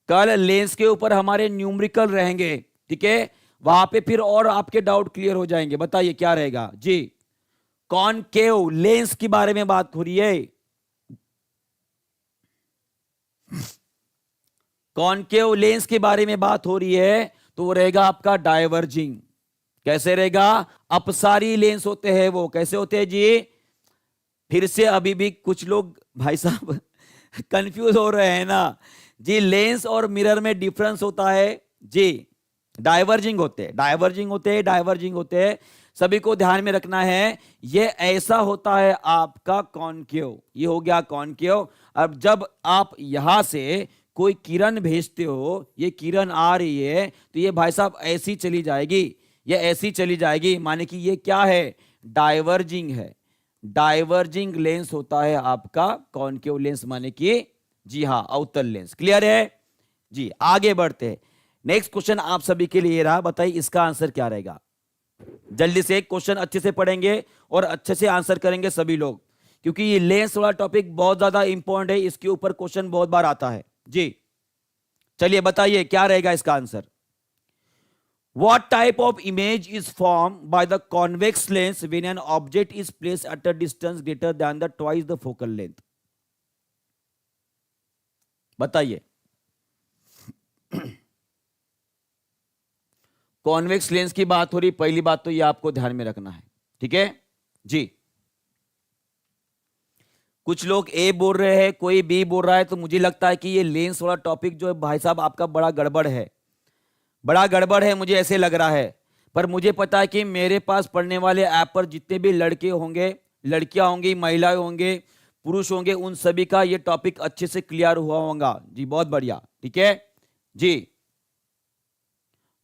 कल लेंस के ऊपर हमारे न्यूमेरिकल रहेंगे, ठीक है, वहां पे फिर और आपके डाउट क्लियर हो जाएंगे। बताइए क्या रहेगा जी? कॉनकेव लेंस के बारे में बात हो रही है। कॉनकेव लेंस के बारे में बात हो रही है, तो वो रहेगा आपका डाइवर्जिंग। कैसे रहेगा? अपसारी लेंस होते हैं वो। कैसे होते हैं जी? फिर से अभी भी कुछ लोग भाई साहब कंफ्यूज हो रहे हैं ना जी। लेंस और मिरर में डिफरेंस होता है जी, डाइवर्जिंग होते हैं, डाइवर्जिंग होते हैं, डाइवर्जिंग होते हैं। सभी को ध्यान में रखना है। ये ऐसा होता है आपका कॉनकेव, ये हो गया कॉनकेव। अब जब आप यहां से कोई किरण भेजते हो, ये किरण आ रही है, तो ये भाई साहब ऐसी चली जाएगी, ये ऐसी चली जाएगी, माने कि ये क्या है? डाइवर्जिंग है। डाइवर्जिंग लेंस होता है आपका कॉनकेव लेंस, माने कि जी हां अवतल लेंस। क्लियर है जी? आगे बढ़ते हैं। नेक्स्ट क्वेश्चन आप सभी के लिए रहा, बताइए इसका आंसर क्या रहेगा? जल्दी से एक क्वेश्चन अच्छे से पढ़ेंगे और अच्छे से आंसर करेंगे सभी लोग, क्योंकि ये लेंस वाला टॉपिक बहुत ज्यादा इंपॉर्टेंट है, इसके ऊपर क्वेश्चन बहुत बार आता है जी। चलिए बताइए क्या रहेगा इसका answer? What type of image is formed by the convex lens when an object is placed at a distance greater than the twice the focal length? बताइए। कॉन्वेक्स लेंस की बात हो रही, पहली बात तो ये आपको ध्यान में रखना है, ठीक है जी। कुछ लोग ए बोल रहे हैं, कोई बी बोल रहा है, तो मुझे लगता है कि ये लेंस वाला टॉपिक जो है भाई साहब आपका बड़ा गड़बड़ है, बड़ा गड़बड़ है, मुझे ऐसे लग रहा है। पर मुझे पता है कि मेरे पास पढ़ने वाले ऐप पर जितने भी लड़के होंगे, लड़कियां होंगी, महिलाएं होंगे, पुरुष होंगे, उन सभी का ये टॉपिक अच्छे से क्लियर हुआ होगा जी। बहुत बढ़िया, ठीक है जी,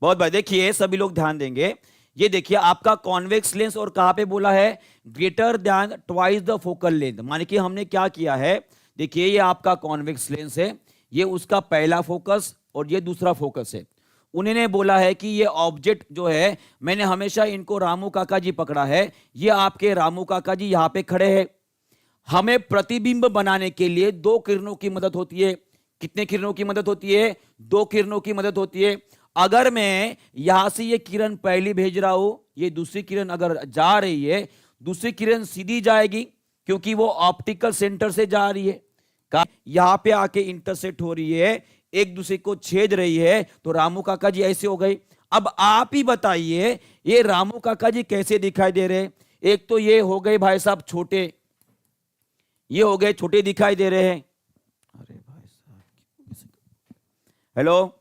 बहुत बढ़िया। देखिए सभी लोग ध्यान देंगे, ये देखिए आपका कॉन्वेक्स लेंस, और कहां पे बोला है? Greater than twice the focal length. माने कि हमने क्या किया है, देखिए ये आपका कॉन्वेक्स लेंस है, ये उसका पहला फोकस और ये दूसरा फोकस है। उन्होंने बोला है कि ये ऑब्जेक्ट जो है, मैंने हमेशा इनको रामू काका जी पकड़ा है, ये आपके रामू काका जी यहां पे खड़े हैं। हमें प्रतिबिंब बनाने के लिए दो किरणों की मदद होती है। कितने किरणों की मदद होती है? दो किरणों की मदद होती है। अगर मैं यहां से ये किरण पहली भेज रहा हूं, ये दूसरी किरण अगर जा रही है, दूसरी किरण सीधी जाएगी क्योंकि वो ऑप्टिकल सेंटर से जा रही है, यहां पे आके इंटरसेक्ट हो रही है, एक दूसरे को छेद रही है। तो रामू काका जी ऐसे हो गए। अब आप ही बताइए ये रामू काका जी कैसे दिखाई दे रहे? एक तो ये हो गए भाई साहब छोटे, ये हो गए छोटे दिखाई दे रहे हैं। अरे भाई साहब, हेलो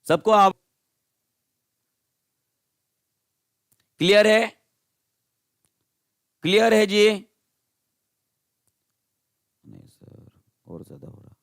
सबको, आप क्लियर है? क्लियर है जी? नहीं सर, और ज्यादा हो रहा।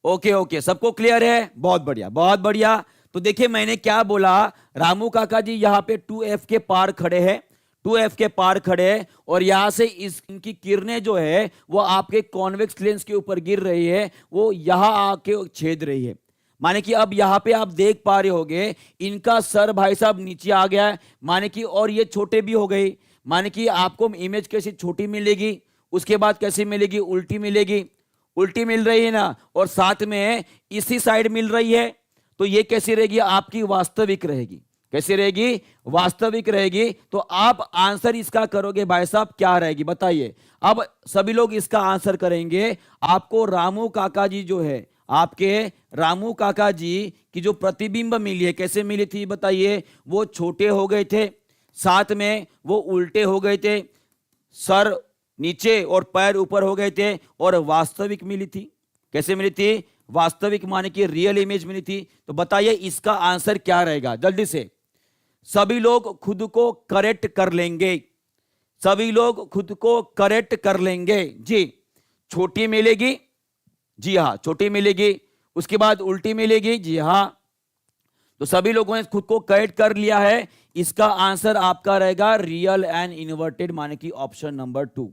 ओके ओके, सबको क्लियर है? बहुत बढ़िया, बहुत बढ़िया। तो देखिए मैंने क्या बोला, रामू काका जी यहाँ पे 2F के पार खड़े हैं, 2F के पार खड़े हैं, और यहां से इनकी किरणें जो है वो आपके कॉन्वेक्स लेंस के ऊपर गिर रही है, वो यहां आके छेद रही है। माने कि अब यहां पे आप देख पा रहे होगे इनका सर भाई साहब नीचे आ गया है, माने कि, और ये छोटे भी हो गई। माने कि आपको इमेज कैसी छोटी मिलेगी, उसके बाद कैसी मिलेगी? उल्टी मिलेगी। उल्टी मिल रही है ना, और साथ में इसी साइड मिल रही है। तो ये कैसी रहेगी? आपकी वास्तविक रहेगी। कैसी रहेगी? वास्तविक रहेगी। तो आप आंसर इसका करोगे भाई साहब, क्या रहेगी बताइए? अब सभी लोग इसका आंसर करेंगे। आपको रामू काका जी जो है, आपके रामू काका जी की जो प्रतिबिंब मिली है, कैसे मिली थी बताइए? वो छोटे हो गए थे, साथ में वो उल्टे हो गए थे, सर नीचे और पैर ऊपर हो गए थे, और वास्तविक मिली थी। कैसे मिली थी? वास्तविक, माने कि रियल इमेज मिली थी। तो बताइए इसका आंसर क्या रहेगा? जल्दी से सभी लोग खुद को करेक्ट कर लेंगे, सभी लोग खुद को करेक्ट कर लेंगे जी। छोटी मिलेगी, जी हाँ छोटी मिलेगी, उसके बाद उल्टी मिलेगी, जी हाँ। तो सभी लोगों ने खुद को करेक्ट कर लिया है। इसका आंसर आपका रहेगा रियल एंड इन्वर्टेड, माने कि option number 2।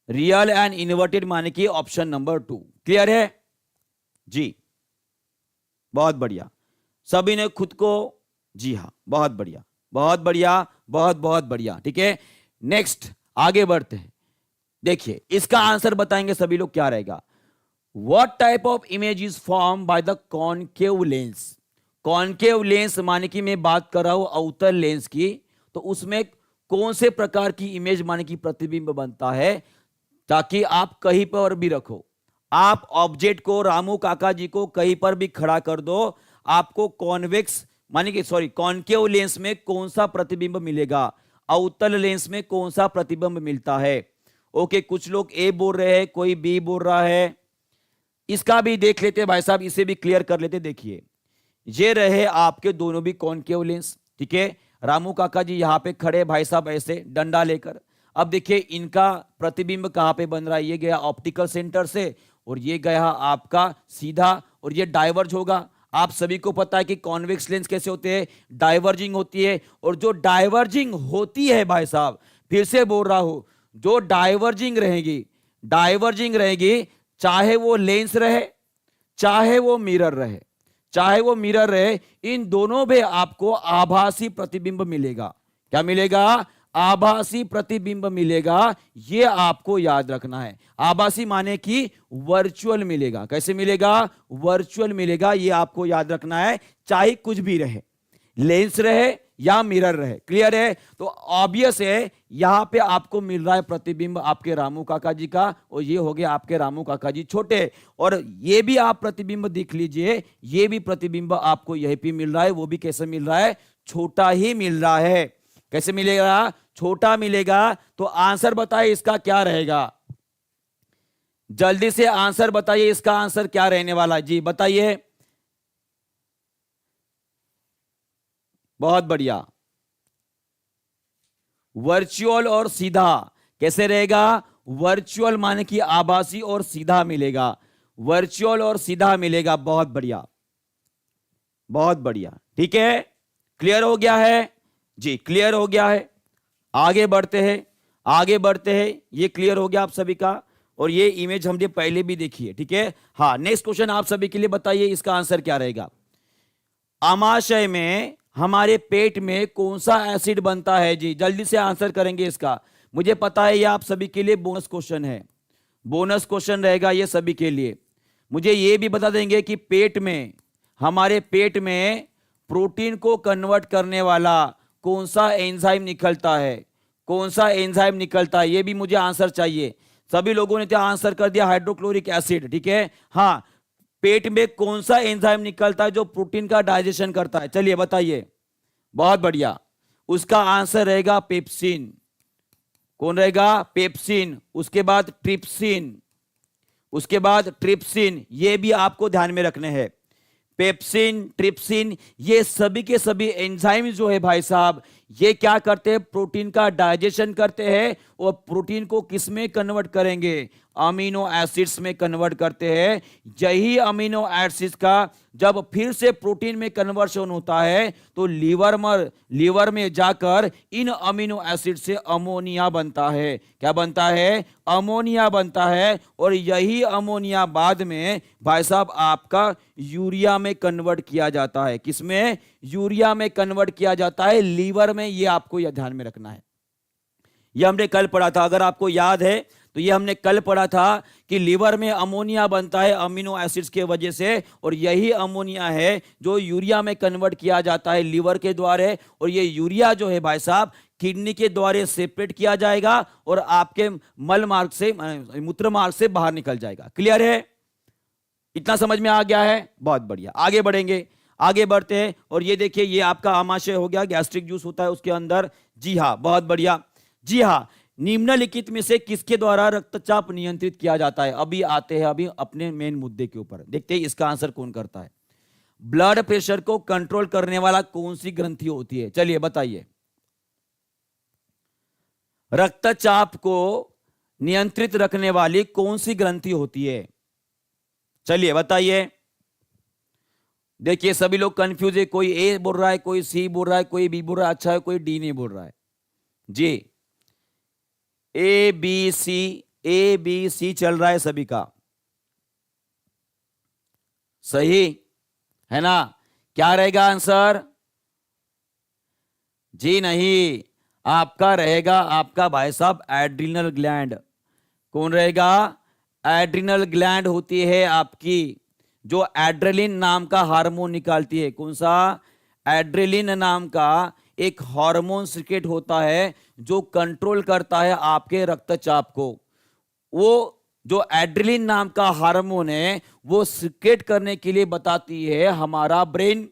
Real and inverted माने कि ऑप्शन नंबर 2। क्लियर है जी? बहुत बढ़िया, सभी ने खुद को, जी हाँ बहुत बढ़िया, बहुत बढ़िया, बहुत बहुत बढ़िया। ठीक है, नेक्स्ट आगे बढ़ते हैं। देखिए इसका आंसर बताएंगे सभी लोग, क्या रहेगा? What type of image is form by the concave lens? Concave lens माने कि मैं बात कर रहा हूं अवतल लेंस की, तो उसमें कौन से प्रकार की इमेज माने कि प्रतिबिंब बनता है, ताकि आप कहीं पर भी रखो, आप ऑब्जेक्ट को, रामू काका जी को कहीं पर भी खड़ा कर दो, आपको कॉन्वेक्स माने कि कॉनकेव लेंस में कौन सा प्रतिबिंब मिलेगा, अवतल लेंस में कौन सा प्रतिबिंब मिलता है। ओके, कुछ लोग ए बोल रहे हैं, कोई बी बोल रहा है। इसका भी देख लेते भाई साहब, इसे भी क्लियर कर लेते। देखिए ये रहे आपके दोनों भी कॉनकेव लेंस, ठीक है। रामू काका जी यहां पे खड़े भाई साहब ऐसे डंडा लेकर। अब देखिए इनका प्रतिबिंब कहां पे बन रहा है, ये गया ऑप्टिकल सेंटर से और ये गया आपका सीधा, और ये डाइवर्ज होगा। आप सभी को पता है कि कॉन्वेक्स लेंस कैसे होते हैं, डाइवर्जिंग होती है। और जो डाइवर्जिंग होती है भाई साहब, फिर से बोल रहा हूं, जो डाइवर्जिंग रहेगी, डाइवर्जिंग रहेगी, चाहे वो लेंस रहे, चाहे वो मिरर रहे, चाहे वो मिरर रहे, इन दोनों में आपको आभासी प्रतिबिंब मिलेगा। क्या मिलेगा? आभासी प्रतिबिंब मिलेगा। ये आपको याद रखना है। आभासी माने कि वर्चुअल मिलेगा। कैसे मिलेगा? वर्चुअल मिलेगा। ये आपको याद रखना है, चाहे कुछ भी रहे, लेंस रहे या मिरर रहे। क्लियर है? तो ऑब्वियस है यहां पे आपको मिल रहा है प्रतिबिंब आपके रामू काका जी का, और ये हो गया आपके रामू काका जी छोटे। और ये भी आप प्रतिबिंब देख लीजिए, ये भी प्रतिबिंब आपको यहीं पे मिल रहा है, वो भी कैसे मिल रहा है? छोटा ही मिल रहा है। कैसे मिलेगा? छोटा मिलेगा। तो आंसर बताइए इसका क्या रहेगा? जल्दी से आंसर बताइए, इसका आंसर क्या रहने वाला है? जी बताइए। बहुत बढ़िया, वर्चुअल और सीधा। कैसे रहेगा? वर्चुअल माने कि आभासी और सीधा मिलेगा, वर्चुअल और सीधा मिलेगा। बहुत बढ़िया, बहुत बढ़िया। ठीक है, क्लियर हो गया है जी? क्लियर हो गया है। आगे बढ़ते हैं, आगे बढ़ते हैं। ये क्लियर हो गया आप सभी का, और ये इमेज हमने पहले भी देखी है, ठीक है। हाँ, नेक्स्ट क्वेश्चन आप सभी के लिए बताइए, इसका आंसर क्या रहेगा। आमाशय में हमारे पेट में कौन सा एसिड बनता है जी? जल्दी से आंसर करेंगे इसका। मुझे पता है ये आप सभी के लिए बोनस क्वेश्चन है, बोनस क्वेश्चन रहेगा ये सभी के लिए। मुझे ये भी बता देंगे कि पेट में, हमारे पेट में प्रोटीन को कन्वर्ट करने वाला कौन सा एंजाइम निकलता है, कौन सा एंजाइम निकलता है, ये भी मुझे आंसर चाहिए। सभी लोगों ने तो आंसर कर दिया हाइड्रोक्लोरिक एसिड, ठीक है। हाँ, पेट में कौन सा एंजाइम निकलता है जो प्रोटीन का डाइजेशन करता है, चलिए बताइए। बहुत बढ़िया, उसका आंसर रहेगा पेप्सिन। कौन रहेगा? पेप्सिन। उसके बाद ट्रिप्सिन, उसके बाद ट्रिप्सिन, ये भी आपको ध्यान में रखने हैं। पेप्सिन, ट्रिप्सिन, ये सभी के सभी एंजाइम जो है भाई साहब, ये क्या करते हैं? प्रोटीन का डाइजेशन करते हैं, और प्रोटीन को किस में कन्वर्ट करेंगे? अमीनो एसिड्स में कन्वर्ट करते हैं। यही अमीनो एसिड्स का जब फिर से प्रोटीन में कन्वर्शन होता है तो लीवर में जाकर इन अमीनो एसिड से अमोनिया बनता है। क्या बनता है? अमोनिया बनता है। और यही अमोनिया बाद में भाई साहब आपका यूरिया में कन्वर्ट किया जाता है। किसमें? यूरिया में कन्वर्ट किया जाता है, लीवर में। ये आपको यह ध्यान में रखना है। यह हमने कल पढ़ा था, अगर आपको याद है तो ये हमने कल पढ़ा था कि लीवर में अमोनिया बनता है अमीनो एसिड्स के वजह से, और यही अमोनिया है जो यूरिया में कन्वर्ट किया जाता है लीवर के द्वारा। और ये यूरिया जो है भाई साहब किडनी के द्वारा सेपरेट किया जाएगा और आपके मल मार्ग से, मूत्र मार्ग से बाहर निकल जाएगा। क्लियर है? इतना समझ में आ गया है? बहुत बढ़िया, आगे बढ़ेंगे, आगे बढ़ते हैं। और ये देखिए, ये आपका आमाशय हो गया, गैस्ट्रिक जूस होता है उसके अंदर। जी हाँ, बहुत बढ़िया। जी हाँ, निम्नलिखित में से किसके द्वारा रक्तचाप नियंत्रित किया जाता है? अभी आते हैं अभी अपने मेन मुद्दे के ऊपर, देखते हैं इसका आंसर कौन करता है। ब्लड प्रेशर को कंट्रोल करने वाला कौन सी ग्रंथि होती है? चलिए बताइए। रक्तचाप को नियंत्रित रखने वाली कौन सी ग्रंथि होती है? चलिए बताइए। देखिए सभी लोग कंफ्यूज है, कोई ए बोल रहा है, कोई सी बोल रहा है, कोई बी बोल रहा है, अच्छा है कोई डी नहीं बोल रहा है। जी, ए बी सी चल रहा है सभी का, सही है ना? क्या रहेगा आंसर? जी नहीं, आपका रहेगा, आपका भाई साहब एड्रिनल ग्लैंड। कौन रहेगा? एड्रिनल ग्लैंड होती है आपकी, जो एड्रेलिन नाम का हार्मोन निकालती है। कौन सा? एड्रेलिन नाम का एक हार्मोन सिक्रेट होता है जो कंट्रोल करता है आपके रक्तचाप को। वो जो एड्रेलिन नाम का हार्मोन है वो सिक्रेट करने के लिए बताती है हमारा ब्रेन।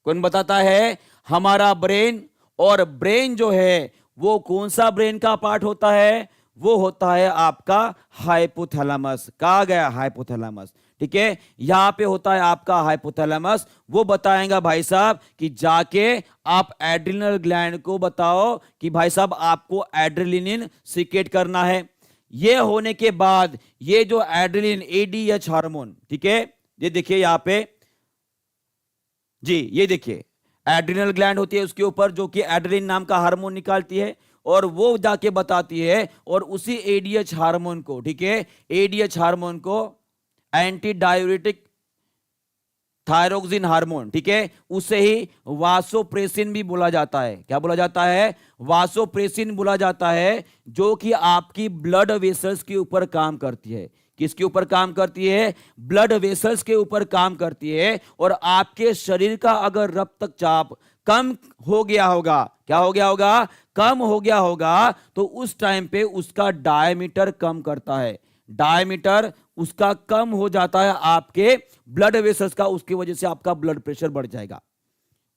कौन बताता है? हमारा ब्रेन। और ब्रेन जो है वो कौन सा ब्रेन का पार्ट होता है? वो होता है आपका हाइपोथैलेमस। कहा गया? हाइपोथैलेमस। ठीक है, यहां पे होता है आपका हाइपोथैलेमस। वो बताएगा भाई साहब कि जाके आप एड्रिनल ग्लैंड को बताओ कि भाई साहब आपको एड्रेलिन सीक्रेट करना है। ये होने के बाद ये जो एड्रेलिन एडीएच हार्मोन, ठीक है, ये देखिए यहां पे जी, ये देखिए एड्रिनल ग्लैंड होती है उसके ऊपर, जो कि एड्रेलिन नाम का हार्मोन निकालती है, और वो जाके बताती है। और उसी एडीएच हार्मोन को, ठीक है, एडीएच हार्मोन को एंटी डायूरेटिक थायरोक्सिन हार्मोन, ठीक है, उसे ही वासोप्रेसिन भी बोला जाता है। क्या बोला जाता है? वासोप्रेसिन बोला जाता है, जो कि आपकी ब्लड वेसल्स के ऊपर काम करती है। किसके ऊपर काम करती है? ब्लड वेसल्स के ऊपर काम करती है। और आपके शरीर का अगर रक्तचाप कम हो गया होगा, क्या हो गया होगा? कम हो गया होगा, तो उस टाइम पे उसका डायमीटर कम करता है। डायमीटर उसका कम हो जाता है आपके ब्लड वेसल्स का, उसकी वजह से आपका ब्लड प्रेशर बढ़ जाएगा।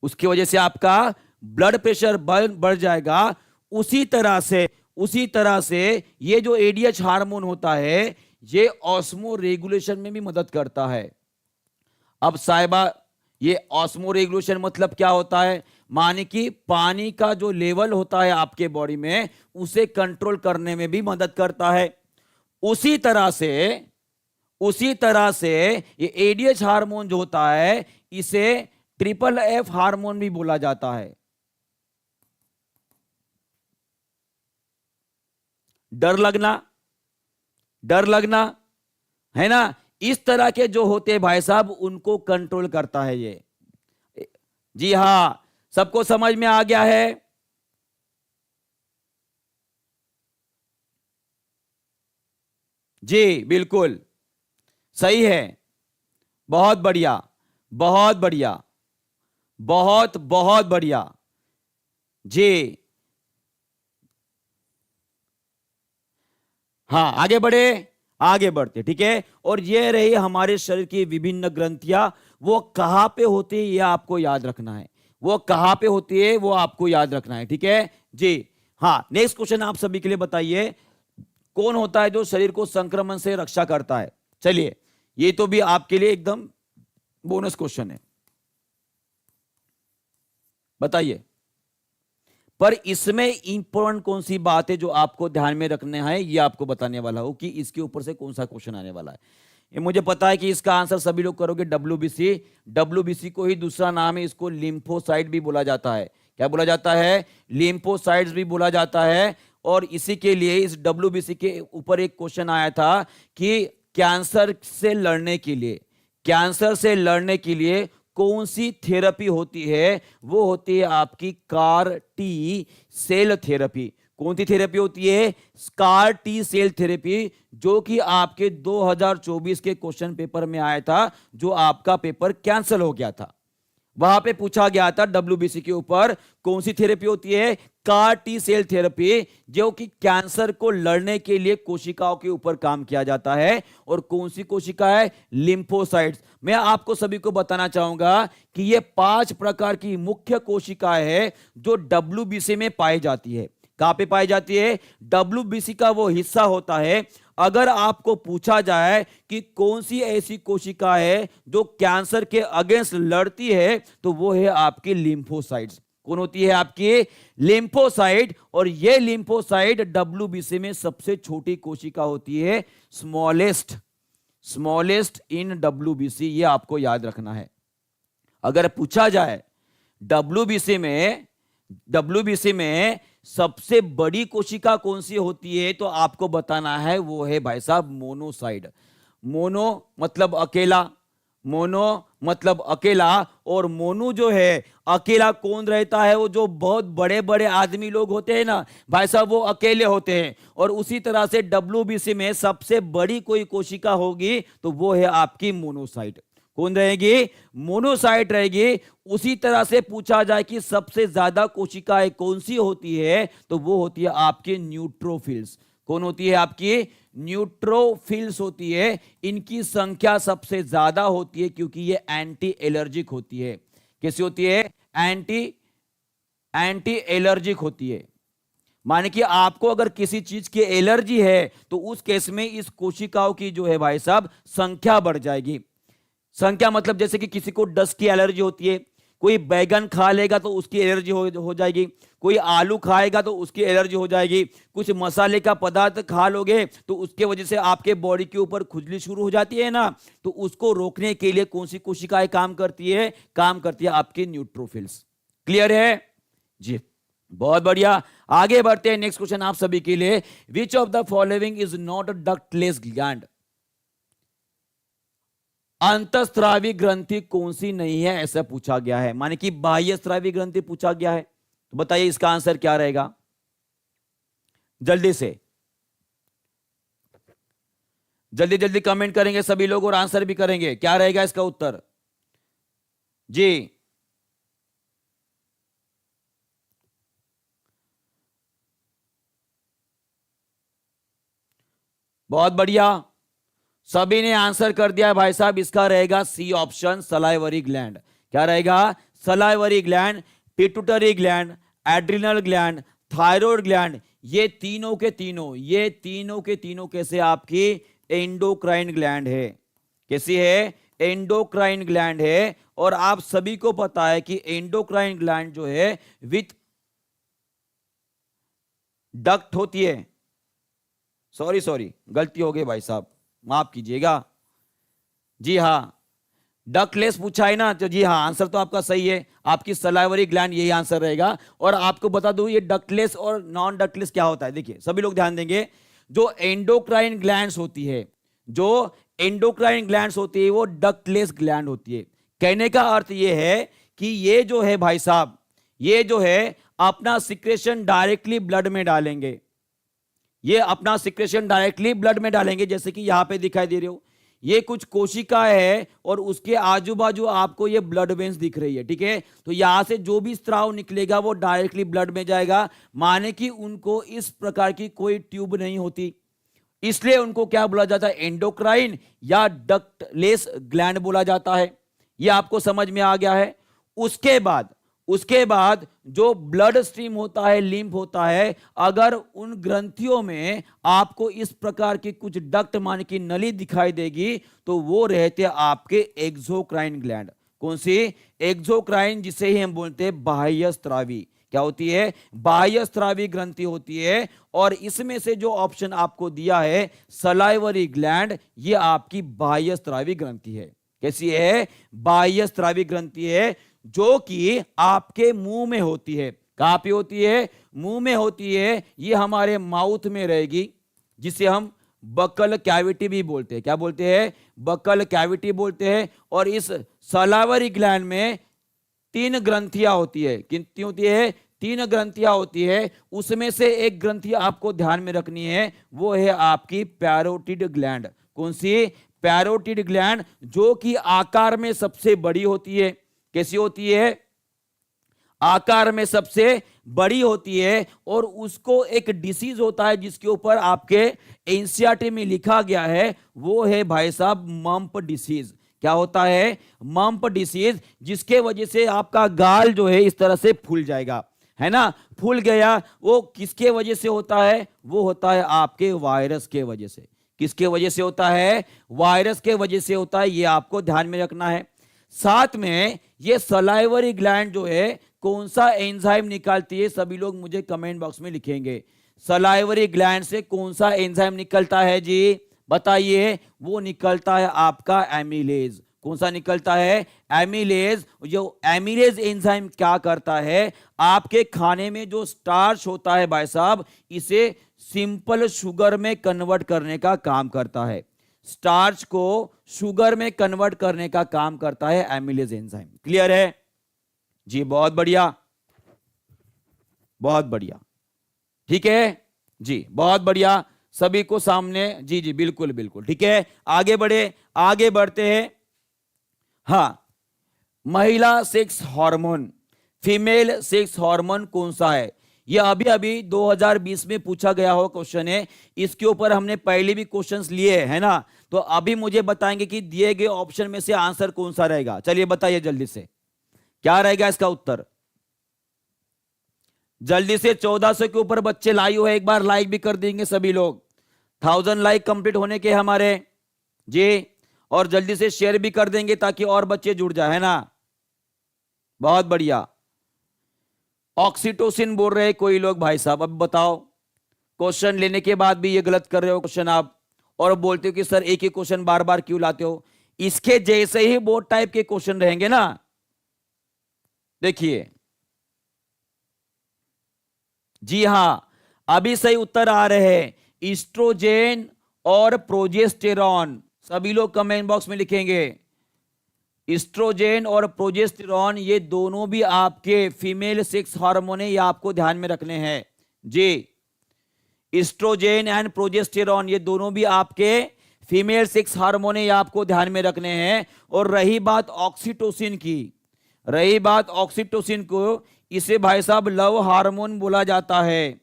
उसकी वजह से आपका ब्लड प्रेशर बढ़ जाएगा। उसी तरह से ये जो एडीएच हार्मोन होता है ये ऑस्मो रेगुलेशन में भी मदद करता है। अब साहिबा, ये ऑस्मो रेगुलेशन मतलब क्या होता है? माने कि पानी का जो लेवल होता है आपके बॉडी में उसे कंट्रोल करने में भी मदद करता है। उसी तरह से ये एडीएच हार्मोन जो होता है इसे ट्रिपल एफ हार्मोन भी बोला जाता है। डर लगना, डर लगना, है ना, इस तरह के जो होते हैं भाई साहब, उनको कंट्रोल करता है ये। जी हां, सबको समझ में आ गया है? जी बिल्कुल सही है। बहुत बढ़िया, बहुत बढ़िया, बहुत बहुत बढ़िया। जी हाँ, आगे बढ़े, आगे बढ़ते, ठीक है। और ये रही हमारे शरीर की विभिन्न ग्रंथियां, वो कहां पे होती है ये आपको याद रखना है, वो कहां पे होती है वो आपको याद रखना है, ठीक है जी। हाँ, नेक्स्ट क्वेश्चन आप सभी के लिए बताइए, कौन होता है जो शरीर को संक्रमण से रक्षा करता है? चलिए, ये तो भी आपके लिए एकदम बोनस क्वेश्चन है, बताइए। पर इसमें इंपॉर्टेंट कौन सी बात है जो आपको ध्यान में रखना है, ये आपको बताने वाला हूं कि इसके ऊपर से कौन सा क्वेश्चन आने वाला है। ये मुझे पता है कि इसका आंसर सभी लोग करोगे, डब्ल्यूबीसी। डब्ल्यूबीसी को ही दूसरा नाम है, इसको लिम्फोसाइट भी बोला जाता है। क्या बोला जाता है? लिम्फोसाइट्स भी बोला जाता है। और इसी के लिए इस डब्ल्यूबीसी के ऊपर एक क्वेश्चन आया था कि कैंसर से लड़ने के लिए, कैंसर से लड़ने के लिए कौन सी थेरेपी होती है? वो होती है आपकी कार टी सेल थेरेपी। कौन सी थेरेपी होती है? कार टी सेल थेरेपी, जो कि आपके 2024 के क्वेश्चन पेपर में आया था, जो आपका पेपर कैंसिल हो गया था। वहां पे पूछा गया था डब्ल्यूबीसी के ऊपर, कौन सी थेरेपी होती है? कार टी सेल थेरेपी, जो कि कैंसर को लड़ने के लिए कोशिकाओं के ऊपर काम किया जाता है। और कौन सी कोशिका है? लिम्फोसाइट्स। मैं आपको सभी को बताना चाहूंगा कि ये 5 प्रकार की मुख्य कोशिकाएं है जो डब्ल्यूबीसी में पाई जाती है। कहां पे पाई जाती है? डब्ल्यूबीसी का वो हिस्सा होता है। अगर आपको पूछा जाए कि कौन सी ऐसी कोशिका है जो कैंसर के अगेंस्ट लड़ती है, तो वो है आपकी लिम्फोसाइट्स। कौन होती है? आपकी लिम्फोसाइट। और ये लिम्फोसाइट डब्ल्यूबीसी में सबसे छोटी कोशिका होती है, स्मॉलेस्ट, स्मॉलेस्ट इन डब्ल्यूबीसी। ये आपको याद रखना है। अगर पूछा जाए डब्ल्यूबीसी में, डब्ल्यूबीसी में सबसे बड़ी कोशिका कौन सी होती है, तो आपको बताना है वो है भाई साहब मोनोसाइट। मोनो मतलब अकेला, मोनो मतलब अकेला। और मोनू जो है, अकेला कौन रहता है? वो जो बहुत बड़े बड़े आदमी लोग होते हैं ना भाई साहब, वो अकेले होते हैं। और उसी तरह से डब्ल्यूबीसी में सबसे बड़ी कोई कोशिका होगी तो वो है आपकी मोनोसाइट। कौन रहेगी? मोनोसाइट रहेगी। उसी तरह से पूछा जाए कि सबसे ज्यादा कोशिकाएं कौन सी होती है, तो वो होती है आपके न्यूट्रोफिल्स। कौन होती है? आपकी न्यूट्रोफिल्स होती है। इनकी संख्या सबसे ज्यादा होती है क्योंकि ये एंटी एलर्जिक होती है। कैसी होती है? एंटी एलर्जिक होती है। माने कि आपको अगर किसी चीज की एलर्जी है तो उस केस में इस कोशिकाओं की जो है भाई साहब संख्या बढ़ जाएगी। संख्या मतलब जैसे कि किसी को डस्ट की एलर्जी होती है, कोई बैगन खा लेगा तो उसकी एलर्जी हो जाएगी, कोई आलू खाएगा तो उसकी एलर्जी हो जाएगी, कुछ मसाले का पदार्थ खा लोगे तो उसके वजह से आपके बॉडी के ऊपर खुजली शुरू हो जाती है ना। तो उसको रोकने के लिए कौन सी कोशिकाएं काम करती है? काम करती है आपकी न्यूट्रोफिल्स। क्लियर है जी? बहुत बढ़िया, आगे बढ़ते हैं। नेक्स्ट क्वेश्चन आप सभी के लिए, which of the following is not a ductless gland? अंतःस्रावी ग्रंथि कौन सी नहीं है, ऐसा पूछा गया है। माने कि बाह्य स्रावी ग्रंथि पूछा गया है। तो बताइए इसका आंसर क्या रहेगा? जल्दी से, जल्दी जल्दी कमेंट करेंगे सभी लोग और आंसर भी करेंगे। क्या रहेगा इसका उत्तर? जी बहुत बढ़िया, सभी ने आंसर कर दिया है भाई साहब। इसका रहेगा सी ऑप्शन, सलाइवरी ग्लैंड। क्या रहेगा? Salivary gland, pituitary gland, adrenal gland, thyroid gland. ये तीनों के तीनों, ये तीनों के तीनों कैसे? आपकी एंडोक्राइन ग्लैंड है। कैसी है? एंडोक्राइन ग्लैंड है। और आप सभी को पता है कि एंडोक्राइन ग्लैंड जो है विथ डक्ट होती है। सॉरी सॉरी, गलती हो गई भाई साहब, माफ कीजिएगा। जी हाँ, डक्टलेस पूछा है ना, तो जी हाँ, आंसर तो आपका सही है, आपकी सलाइवरी ग्लैंड, यही आंसर रहेगा। और आपको बता दूं ये डक्टलेस और नॉन डक्टलेस क्या होता है। देखिए सभी लोग ध्यान देंगे, जो एंडोक्राइन ग्लैंड्स होती है, जो एंडोक्राइन ग्लैंड्स होती है वो डक्टलेस ग्लैंड होती है। कहने का अर्थ ये है कि ये जो है भाई साहब, ये जो है अपना सिक्रेशन डायरेक्टली ब्लड में डालेंगे, ये अपना सिक्रेशन डायरेक्टली ब्लड में डालेंगे, जैसे कि यहां पे दिखाई दे रहे हो, ये कुछ कोशिका है और उसके आजू बाजू आपको ये ब्लड वेन्स दिख रही है, ठीक है। तो यहां से जो भी स्त्राव निकलेगा वो डायरेक्टली ब्लड में जाएगा, माने कि उनको इस प्रकार की कोई ट्यूब नहीं होती, इसलिए उनको क्या बोला जाता है, एंडोक्राइन या डक्टलेस ग्लैंड बोला जाता है। ये आपको समझ में आ गया है। उसके बाद जो ब्लड स्ट्रीम होता है, लिम्फ होता है, अगर उन ग्रंथियों में आपको इस प्रकार की कुछ डक्ट मान की नली दिखाई देगी तो वो रहते हैं आपके एक्सोक्राइन ग्लैंड। कौन सी? एक्सोक्राइन, जिसे ही हम बोलते हैं बाह्य स्त्रावी। क्या होती है? बाह्य स्त्रावी ग्रंथि होती है। और इसमें से जो ऑप्शन आपको दिया है सलाइवरी ग्लैंड, ये आपकी बाह्य स्त्रावी ग्रंथि है। कैसी है? बाह्य स्त्रावी ग्रंथि है, जो कि आपके मुंह में होती है। कहां पे होती है? मुंह में होती है। ये हमारे माउथ में रहेगी, जिसे हम बकल कैविटी भी बोलते हैं। क्या बोलते हैं? बकल कैविटी बोलते हैं। और इस सलाइवरी ग्लैंड में 3 ग्रंथियां होती है। कितनी होती है? 3 ग्रंथियां होती है। उसमें से एक ग्रंथि आपको ध्यान में रखनी है, वो है आपकी पैरोटिड ग्लैंड। कौन सी? पैरोटिड ग्लैंड, जो कि आकार में सबसे बड़ी होती है। कैसी होती है? आकार में सबसे बड़ी होती है। और उसको एक डिसीज होता है जिसके ऊपर आपके एनसीईआरटी में लिखा गया है, वो है भाई साहब मम्प डिसीज। क्या होता है? मम्प डिसीज, जिसके वजह से आपका गाल जो है इस तरह से फूल जाएगा, है ना। फूल गया, वो किसके वजह से होता है? वो होता है आपके वायरस के वजह से। किसके वजह से होता है? वायरस के वजह से होता है। ये आपको ध्यान में रखना है। साथ में ये सलाइवरी ग्लैंड जो है कौन सा एंजाइम निकालती है? सभी लोग मुझे कमेंट बॉक्स में लिखेंगे। सलाइवरी ग्लैंड से कौन सा एंजाइम निकलता है जी? बताइए। वो निकलता है आपका एमिलेज। कौन सा निकलता है? एमिलेज। जो एमिलेज एंजाइम क्या करता है, आपके खाने में जो स्टार्च होता है भाई साहब, इसे सिंपल शुगर में कन्वर्ट करने का काम करता है। स्टार्च को शुगर में कन्वर्ट करने का काम करता है एमिलेज एंजाइम। क्लियर है जी? बहुत बढ़िया, बहुत बढ़िया, ठीक है जी, बहुत बढ़िया। सभी को सामने, जी जी बिल्कुल बिल्कुल, ठीक है। आगे बढ़ते हैं। हाँ, महिला sex hormone, female sex hormone कौन सा है? यह अभी 2020 में पूछा गया हो क्वेश्चन है। इसके ऊपर हमने पहले भी क्वेश्चंस लिए हैं ना। तो अभी मुझे बताएंगे कि दिए गए ऑप्शन में से आंसर कौन सा रहेगा। चलिए बताइए जल्दी से, क्या रहेगा इसका उत्तर? जल्दी से 1400 के ऊपर बच्चे लाइव है, एक बार लाइक भी कर देंगे सभी लोग। 1000 लाइक कंप्लीट होने के हमारे जी। और जल्दी से शेयर भी कर देंगे ताकि और बच्चे जुड़ जाए, है ना। बहुत बढ़िया। ऑक्सीटोसिन बोल रहे हैं कोई लोग भाई साहब। अब बताओ, क्वेश्चन लेने के बाद भी ये गलत कर रहे हो क्वेश्चन आप, और बोलते हो कि सर एक ही क्वेश्चन बार बार क्यों लाते हो। इसके जैसे ही बोर्ड टाइप के क्वेश्चन रहेंगे ना। देखिए, जी हां, अभी सही उत्तर आ रहे हैं, ईस्ट्रोजेन और प्रोजेस्टेरॉन। सभी लोग कमेंट बॉक्स में लिखेंगे। ईस्ट्रोजेन और प्रोजेस्टेरॉन, ये दोनों भी आपके फीमेल सेक्स हार्मोन है, ये आपको ध्यान में रखने हैं जी। ईस्ट्रोजेन एंड प्रोजेस्टेरॉन, ये दोनों भी आपके फीमेल सेक्स हार्मोन है, ये आपको ध्यान में रखने हैं। और रही बात ऑक्सीटोसिन की, को, इसे भाई साहब लव हार्मोन बोला जाता है,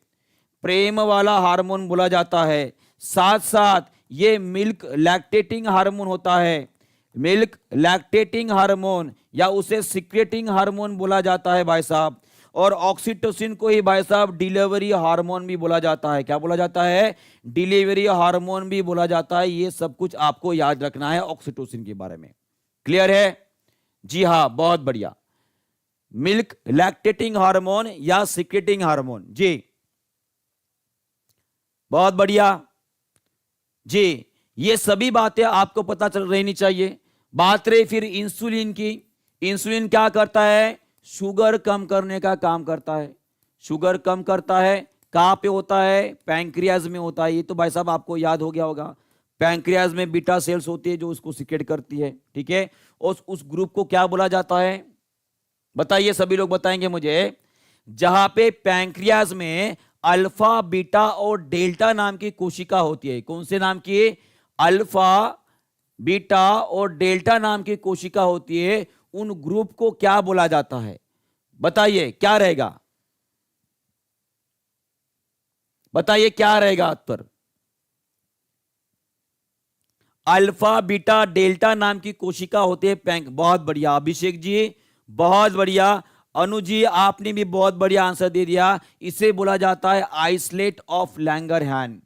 प्रेम वाला हार्मोन बोला जाता है। साथ साथ ये मिल्क लैक्टेटिंग हार्मोन होता है, मिल्क लैक्टेटिंग हार्मोन, या उसे सिक्रेटिंग हार्मोन बोला जाता है भाई साहब। और ऑक्सीटोसिन को ही भाई साहब डिलीवरी हार्मोन भी बोला जाता है। क्या बोला जाता है? डिलीवरी हार्मोन भी बोला जाता है। ये सब कुछ आपको याद रखना है ऑक्सीटोसिन के बारे में। क्लियर है? जी हाँ, बहुत बढ़िया। मिल्क लैक्टेटिंग हार्मोन या सिक्रेटिंग हार्मोन, जी बहुत बढ़िया जी। ये सभी बातें आपको पता चल रहनी चाहिए। बात रही फिर इंसुलिन की। इंसुलिन क्या करता है? शुगर कम करने का काम करता है। शुगर कम करता है, कहां पे होता है? पैंक्रियाज में होता है। ये तो भाई साहब आपको याद हो गया होगा। पैंक्रियाज में बीटा सेल्स होती है जो उसको सिक्रेट करती है, ठीक है। और उस ग्रुप को क्या बोला जाता है? बताइए, सभी लोग बताएंगे मुझे। जहां पे पैंक्रियाज में अल्फा, बीटा और डेल्टा नाम की कोशिका होती है। कौन से नाम की? अल्फा, बीटा और डेल्टा नाम की कोशिका होती है। उन ग्रुप को क्या बोला जाता है? बताइए क्या रहेगा? बताइए क्या रहेगा उत्तर? अल्फा, बीटा, डेल्टा नाम की कोशिका होती है बहुत बढ़िया अभिषेक जी, बहुत बढ़िया। अनु जी आपने भी बहुत बढ़िया आंसर दे दिया। इसे बोला जाता है आइसलेट ऑफ लैंगरहैन।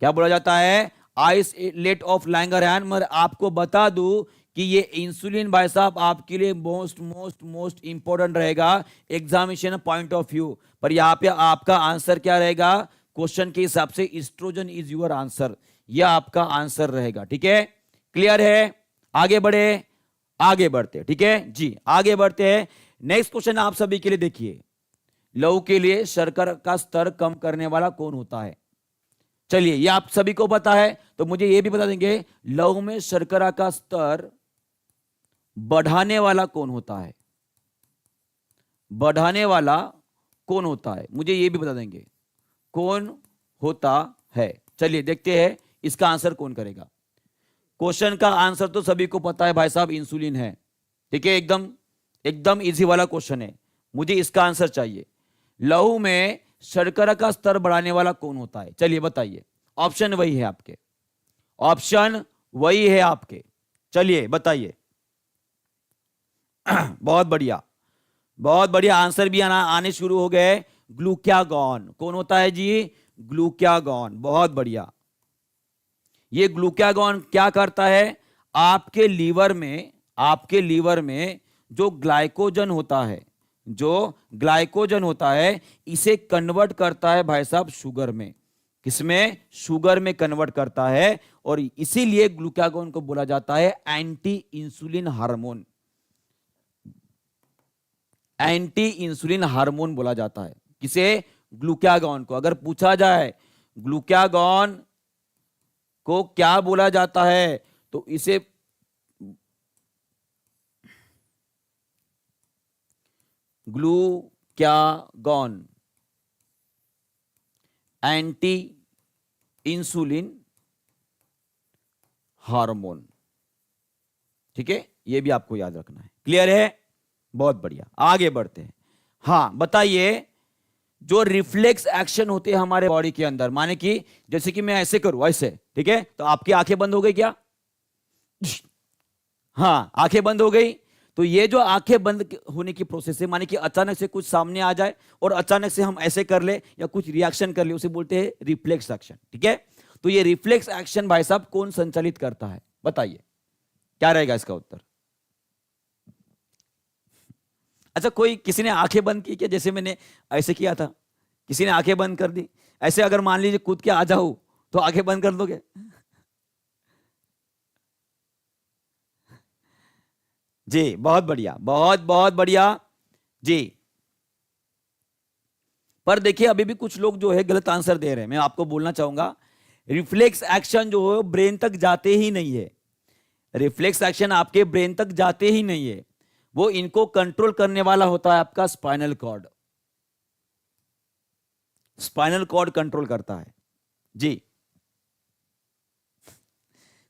क्या बोला जाता है? Islet of Langerhans. मगर आपको बता दूं कि ये इंसुलिन भाई साहब आपके लिए मोस्ट मोस्ट मोस्ट इंपॉर्टेंट रहेगा एग्जामिनेशन पॉइंट ऑफ व्यू। पर यहां पे आपका आंसर क्या रहेगा? क्वेश्चन के हिसाब से एस्ट्रोजन इज योर आंसर। यह आपका आंसर रहेगा, ठीक है। क्लियर है? आगे बढ़े, आगे बढ़ते, ठीक है जी, आगे बढ़ते हैं। नेक्स्ट क्वेश्चन आप सभी के लिए देखिए, लहू के लिए शर्करा का स्तर कम करने वाला कौन होता है? चलिए, ये आप सभी को पता है, तो मुझे ये भी बता देंगे, लहू में शर्करा का स्तर बढ़ाने वाला कौन होता है? बढ़ाने वाला कौन होता है? मुझे ये भी बता देंगे कौन होता है। चलिए देखते हैं इसका आंसर कौन करेगा। क्वेश्चन का आंसर तो सभी को पता है भाई साहब, इंसुलिन है, ठीक है। एकदम एकदम इजी वाला क्वेश्चन है। मुझे इसका आंसर चाहिए, लहू में शर्करा का स्तर बढ़ाने वाला कौन होता है? चलिए बताइए। ऑप्शन वही है आपके, ऑप्शन वही है आपके। चलिए बताइए। बहुत बढ़िया, बहुत बढ़िया। आंसर भी आने शुरू हो गए। ग्लूकागॉन। कौन होता है जी? ग्लूकागॉन। बहुत बढ़िया। ये ग्लूकागॉन क्या करता है? आपके लीवर में, आपके लीवर में जो ग्लाइकोजन होता है, जो ग्लाइकोजन होता है, इसे कन्वर्ट करता है भाई साहब शुगर में। किसमें? शुगर में कन्वर्ट करता है। और इसीलिए ग्लूकागॉन को बोला जाता है anti insulin hormone. Anti insulin hormone बोला जाता है किसे? ग्लूकागॉन को। अगर पूछा जाए ग्लूकागॉन को क्या बोला जाता है, तो इसे ग्लूकागॉन एंटी इंसुलिन हार्मोन, ठीक है। यह भी आपको याद रखना है। क्लियर है? बहुत बढ़िया, आगे बढ़ते हैं। हां बताइए, जो रिफ्लेक्स एक्शन होते हैं हमारे बॉडी के अंदर, माने कि जैसे कि मैं ऐसे करूं, ऐसे, ठीक है, तो आपकी आंखें बंद हो गई क्या? हाँ, आंखें बंद हो गई। तो ये जो आंखें बंद होने की प्रोसेस है, माने कि अचानक से कुछ सामने आ जाए और अचानक से हम ऐसे कर ले या कुछ रिएक्शन कर ले, उसे बोलते हैं रिफ्लेक्स एक्शन, ठीक है। तो ये रिफ्लेक्स एक्शन भाई साहब कौन संचालित करता है? बताइए क्या रहेगा इसका उत्तर। अच्छा, कोई किसी ने आंखें बंद की क्या? जैसे मैंने ऐसे किया था, किसी ने आंखें बंद कर दी। ऐसे अगर मान लीजिए कूद के आ जाओ तो आंखें बंद कर दोगे? जी बहुत बढ़िया, बहुत बहुत बढ़िया जी। पर देखिए अभी भी कुछ लोग जो है गलत आंसर दे रहे हैं। मैं आपको बोलना चाहूंगा, रिफ्लेक्स एक्शन जो है ब्रेन तक जाते ही नहीं है। रिफ्लेक्स एक्शन आपके ब्रेन तक जाते ही नहीं है। वो इनको कंट्रोल करने वाला होता है आपका spinal cord. Spinal cord control करता है जी।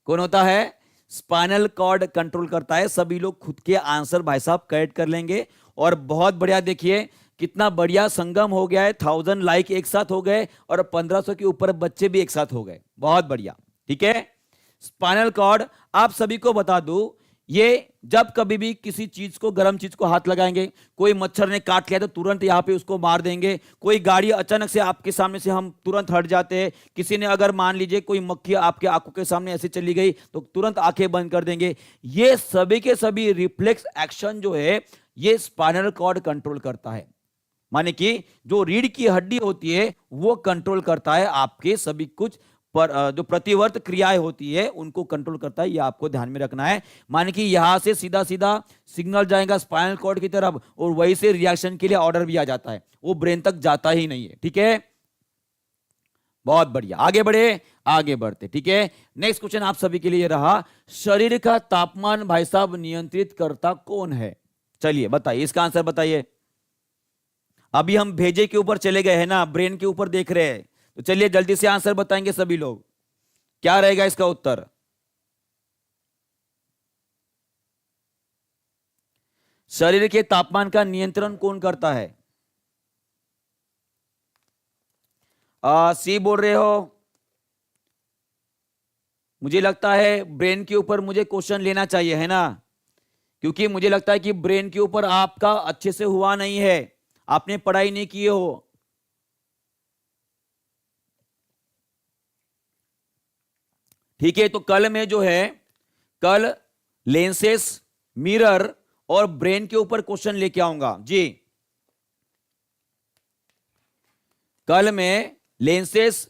कौन होता है? स्पाइनल कॉर्ड कंट्रोल करता है। सभी लोग खुद के आंसर भाई साहब करेक्ट कर लेंगे। और बहुत बढ़िया, देखिए कितना बढ़िया संगम हो गया है। 1000 लाइक एक साथ हो गए और 1500 के ऊपर बच्चे भी एक साथ हो गए। बहुत बढ़िया, ठीक है। स्पाइनल कॉर्ड, आप सभी को बता दूं, ये जब कभी भी किसी चीज को, गर्म चीज को हाथ लगाएंगे, कोई मच्छर ने काट लिया तो तुरंत यहां पे उसको मार देंगे। कोई गाड़ी अचानक से आपके सामने से हम तुरंत हट जाते हैं। किसी ने अगर मान लीजिए कोई मक्खी आपके आंखों के सामने ऐसे चली गई तो तुरंत आंखें बंद कर देंगे। ये सभी के सभी रिफ्लेक्स एक्शन जो है ये स्पाइनल कॉर्ड कंट्रोल करता है। माने कि जो रीढ़ की हड्डी होती है वो कंट्रोल करता है आपके सभी कुछ जो प्रतिवर्त क्रियाएं होती है उनको कंट्रोल करता है, ये आपको ध्यान में रखना है। माने कि यहां से सीधा सीधा सिग्नल जाएगा स्पाइनल कॉर्ड की तरफ और वहीं से रिएक्शन के लिए ऑर्डर भी आ जाता है, वो ब्रेन तक जाता ही नहीं है। ठीक है, बहुत बढ़िया, आगे बढ़े, आगे बढ़ते। ठीक है, नेक्स्ट क्वेश्चन आप सभी के लिए रहा, शरीर का तापमान भाई साहब नियंत्रित करता कौन है? चलिए बताइए, इसका आंसर बताइए। अभी हम भेजे के ऊपर चले गए हैं ना, ब्रेन के ऊपर देख रहे हैं, तो चलिए जल्दी से आंसर बताएंगे सभी लोग, क्या रहेगा इसका उत्तर? शरीर के तापमान का नियंत्रण कौन करता है? सी बोल रहे हो? मुझे लगता है ब्रेन के ऊपर मुझे क्वेश्चन लेना चाहिए, है ना, क्योंकि मुझे लगता है कि ब्रेन के ऊपर आपका अच्छे से हुआ नहीं है, आपने पढ़ाई नहीं की हो। ठीक है, तो कल में जो है, कल लेंसेस, मिरर और ब्रेन के ऊपर क्वेश्चन लेके आऊंगा जी। कल में लेंसेस,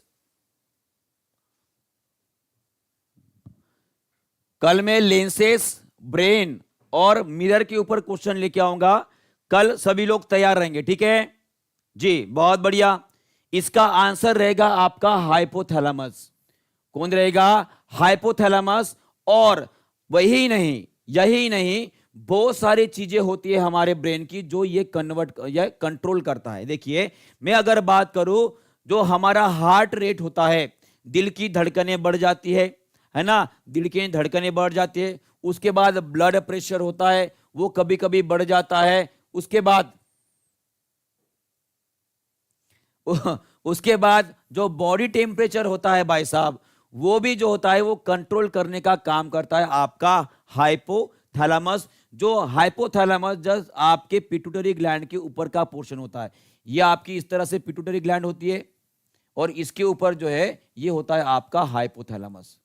ब्रेन और मिरर के ऊपर क्वेश्चन लेके आऊंगा। कल सभी लोग तैयार रहेंगे, ठीक है जी, बहुत बढ़िया। इसका आंसर रहेगा आपका हाइपोथैलेमस। कौन रहेगा? हाइपोथैलेमस। और वही नहीं, यही नहीं, बहुत सारी चीजें होती है हमारे ब्रेन की जो ये कंट्रोल करता है। देखिए, मैं अगर बात करूं, जो हमारा हार्ट रेट होता है, दिल की धड़कनें बढ़ जाती है ना, दिल की धड़कनें बढ़ जाती है। उसके बाद ब्लड प्रेशर होता है, वो कभी कभी बढ़ जाता है। उसके बाद जो बॉडी टेम्परेचर होता है भाई साहब, वो भी जो होता है वो कंट्रोल करने का काम करता है आपका हाइपोथैलेमस। जो हाइपोथैलेमस जस्ट आपके पिट्यूटरी ग्लैंड के ऊपर का पोर्शन होता है। ये आपकी इस तरह से पिट्यूटरी ग्लैंड होती है और इसके ऊपर जो है ये होता है आपका हाइपोथैलेमस।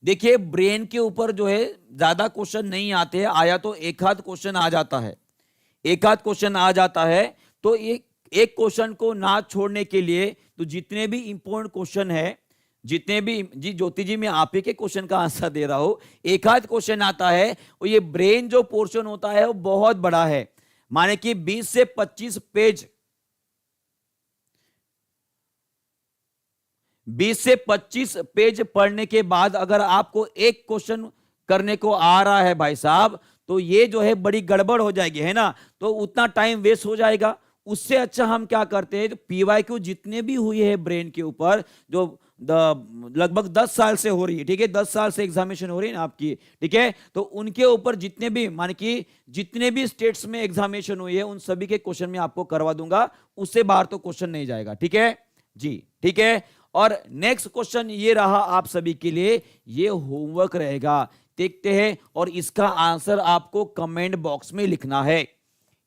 देखिए, ब्रेन के ऊपर जो है ज्यादा क्वेश्चन नहीं आते हैं, आया तो एक आध क्वेश्चन आ जाता है, एक आध क्वेश्चन आ जाता है। तो एक क्वेश्चन को ना छोड़ने के लिए तो जितने भी इंपॉर्टेंट क्वेश्चन है, जितने भी, जी ज्योति जी मैं आप ही के क्वेश्चन का आंसर दे रहा हूं, एक आध क्वेश्चन आता है और ये ब्रेन जो पोर्शन होता है वो बहुत बड़ा है। माने कि 20 से 25 पेज, 20 से 25 पेज पढ़ने के बाद अगर आपको एक क्वेश्चन करने को आ रहा है भाई साहब, तो ये जो है बड़ी गड़बड़ हो जाएगी, है ना, तो उतना टाइम वेस्ट हो जाएगा। उससे अच्छा हम क्या करते हैं, तो पीवाईक्यू जितने भी हुए हैं ब्रेन के ऊपर, जो लगभग 10 साल से हो रही है, ठीक है, 10 साल से एग्जामिनेशन हो रही है ना आपकी, ठीक है, तो उनके ऊपर जितने भी, मान कि जितने भी स्टेट्स में एग्जामिनेशन हुई है उन सभी के क्वेश्चन में आपको करवा दूंगा, उससे बाहर तो क्वेश्चन नहीं जाएगा, ठीक है जी, ठीक है। और नेक्स्ट क्वेश्चन ये रहा आप सभी के लिए, ये होमवर्क रहेगा, देखते हैं। और इसका आंसर आपको कमेंट बॉक्स में लिखना है,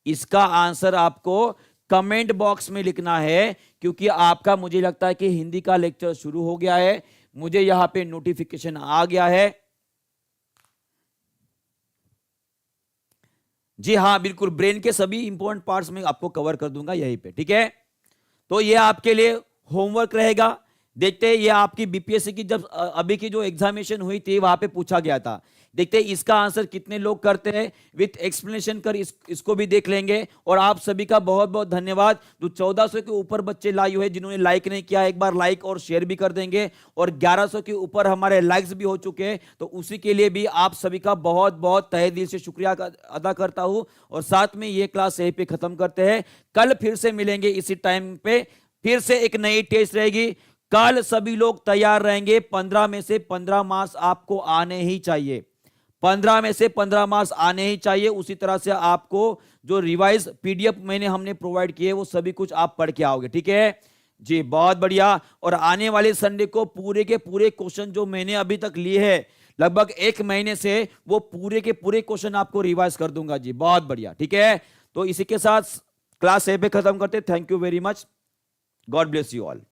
इसका आंसर आपको कमेंट बॉक्स में लिखना है, क्योंकि आपका मुझे लगता है कि हिंदी का लेक्चर शुरू हो गया है, मुझे यहां पे नोटिफिकेशन आ गया है। जी हाँ, बिल्कुल, ब्रेन के सभी इंपॉर्टेंट पार्ट्स में आपको कवर कर दूंगा यहीं पे, ठीक है। तो ये आपके लिए होमवर्क रहेगा। देखते हैं, ये आपकी बीपीएससी की जब अभी की जो एग्जामिनेशन हुई थी वहां पे पूछा गया था। देखते हैं इसका आंसर कितने लोग करते हैं, विथ एक्सप्लेनेशन कर इसको भी देख लेंगे। और आप सभी का बहुत बहुत धन्यवाद, जो 1400 के ऊपर बच्चे लाइव है, जिन्होंने लाइक नहीं किया एक बार लाइक और शेयर भी कर देंगे। और 1100 के ऊपर हमारे लाइक्स भी हो चुके हैं, तो उसी के लिए भी आप सभी का बहुत बहुत तहे दिल से शुक्रिया अदा करता हूं। और साथ में ये क्लास यहीं पे खत्म करते हैं, कल फिर से मिलेंगे इसी टाइम पे, फिर से एक नई टेस्ट रहेगी। कल सभी लोग तैयार रहेंगे, 15 में से 15 मार्क्स आपको आने ही चाहिए, 15 में से 15 मार्क्स आने ही चाहिए। उसी तरह से आपको जो रिवाइज पीडीएफ मैंने हमने प्रोवाइड किए वो सभी कुछ आप पढ़ के आओगे, ठीक है जी, बहुत बढ़िया। और आने वाले संडे को पूरे के पूरे क्वेश्चन जो मैंने अभी तक लिए हैं लगभग 1 महीने से, वो पूरे के पूरे क्वेश्चन आपको रिवाइज कर दूंगा जी, बहुत बढ़िया, ठीक है। तो इसी के साथ क्लास यहीं पे खत्म करते, thank you very much, God bless you all.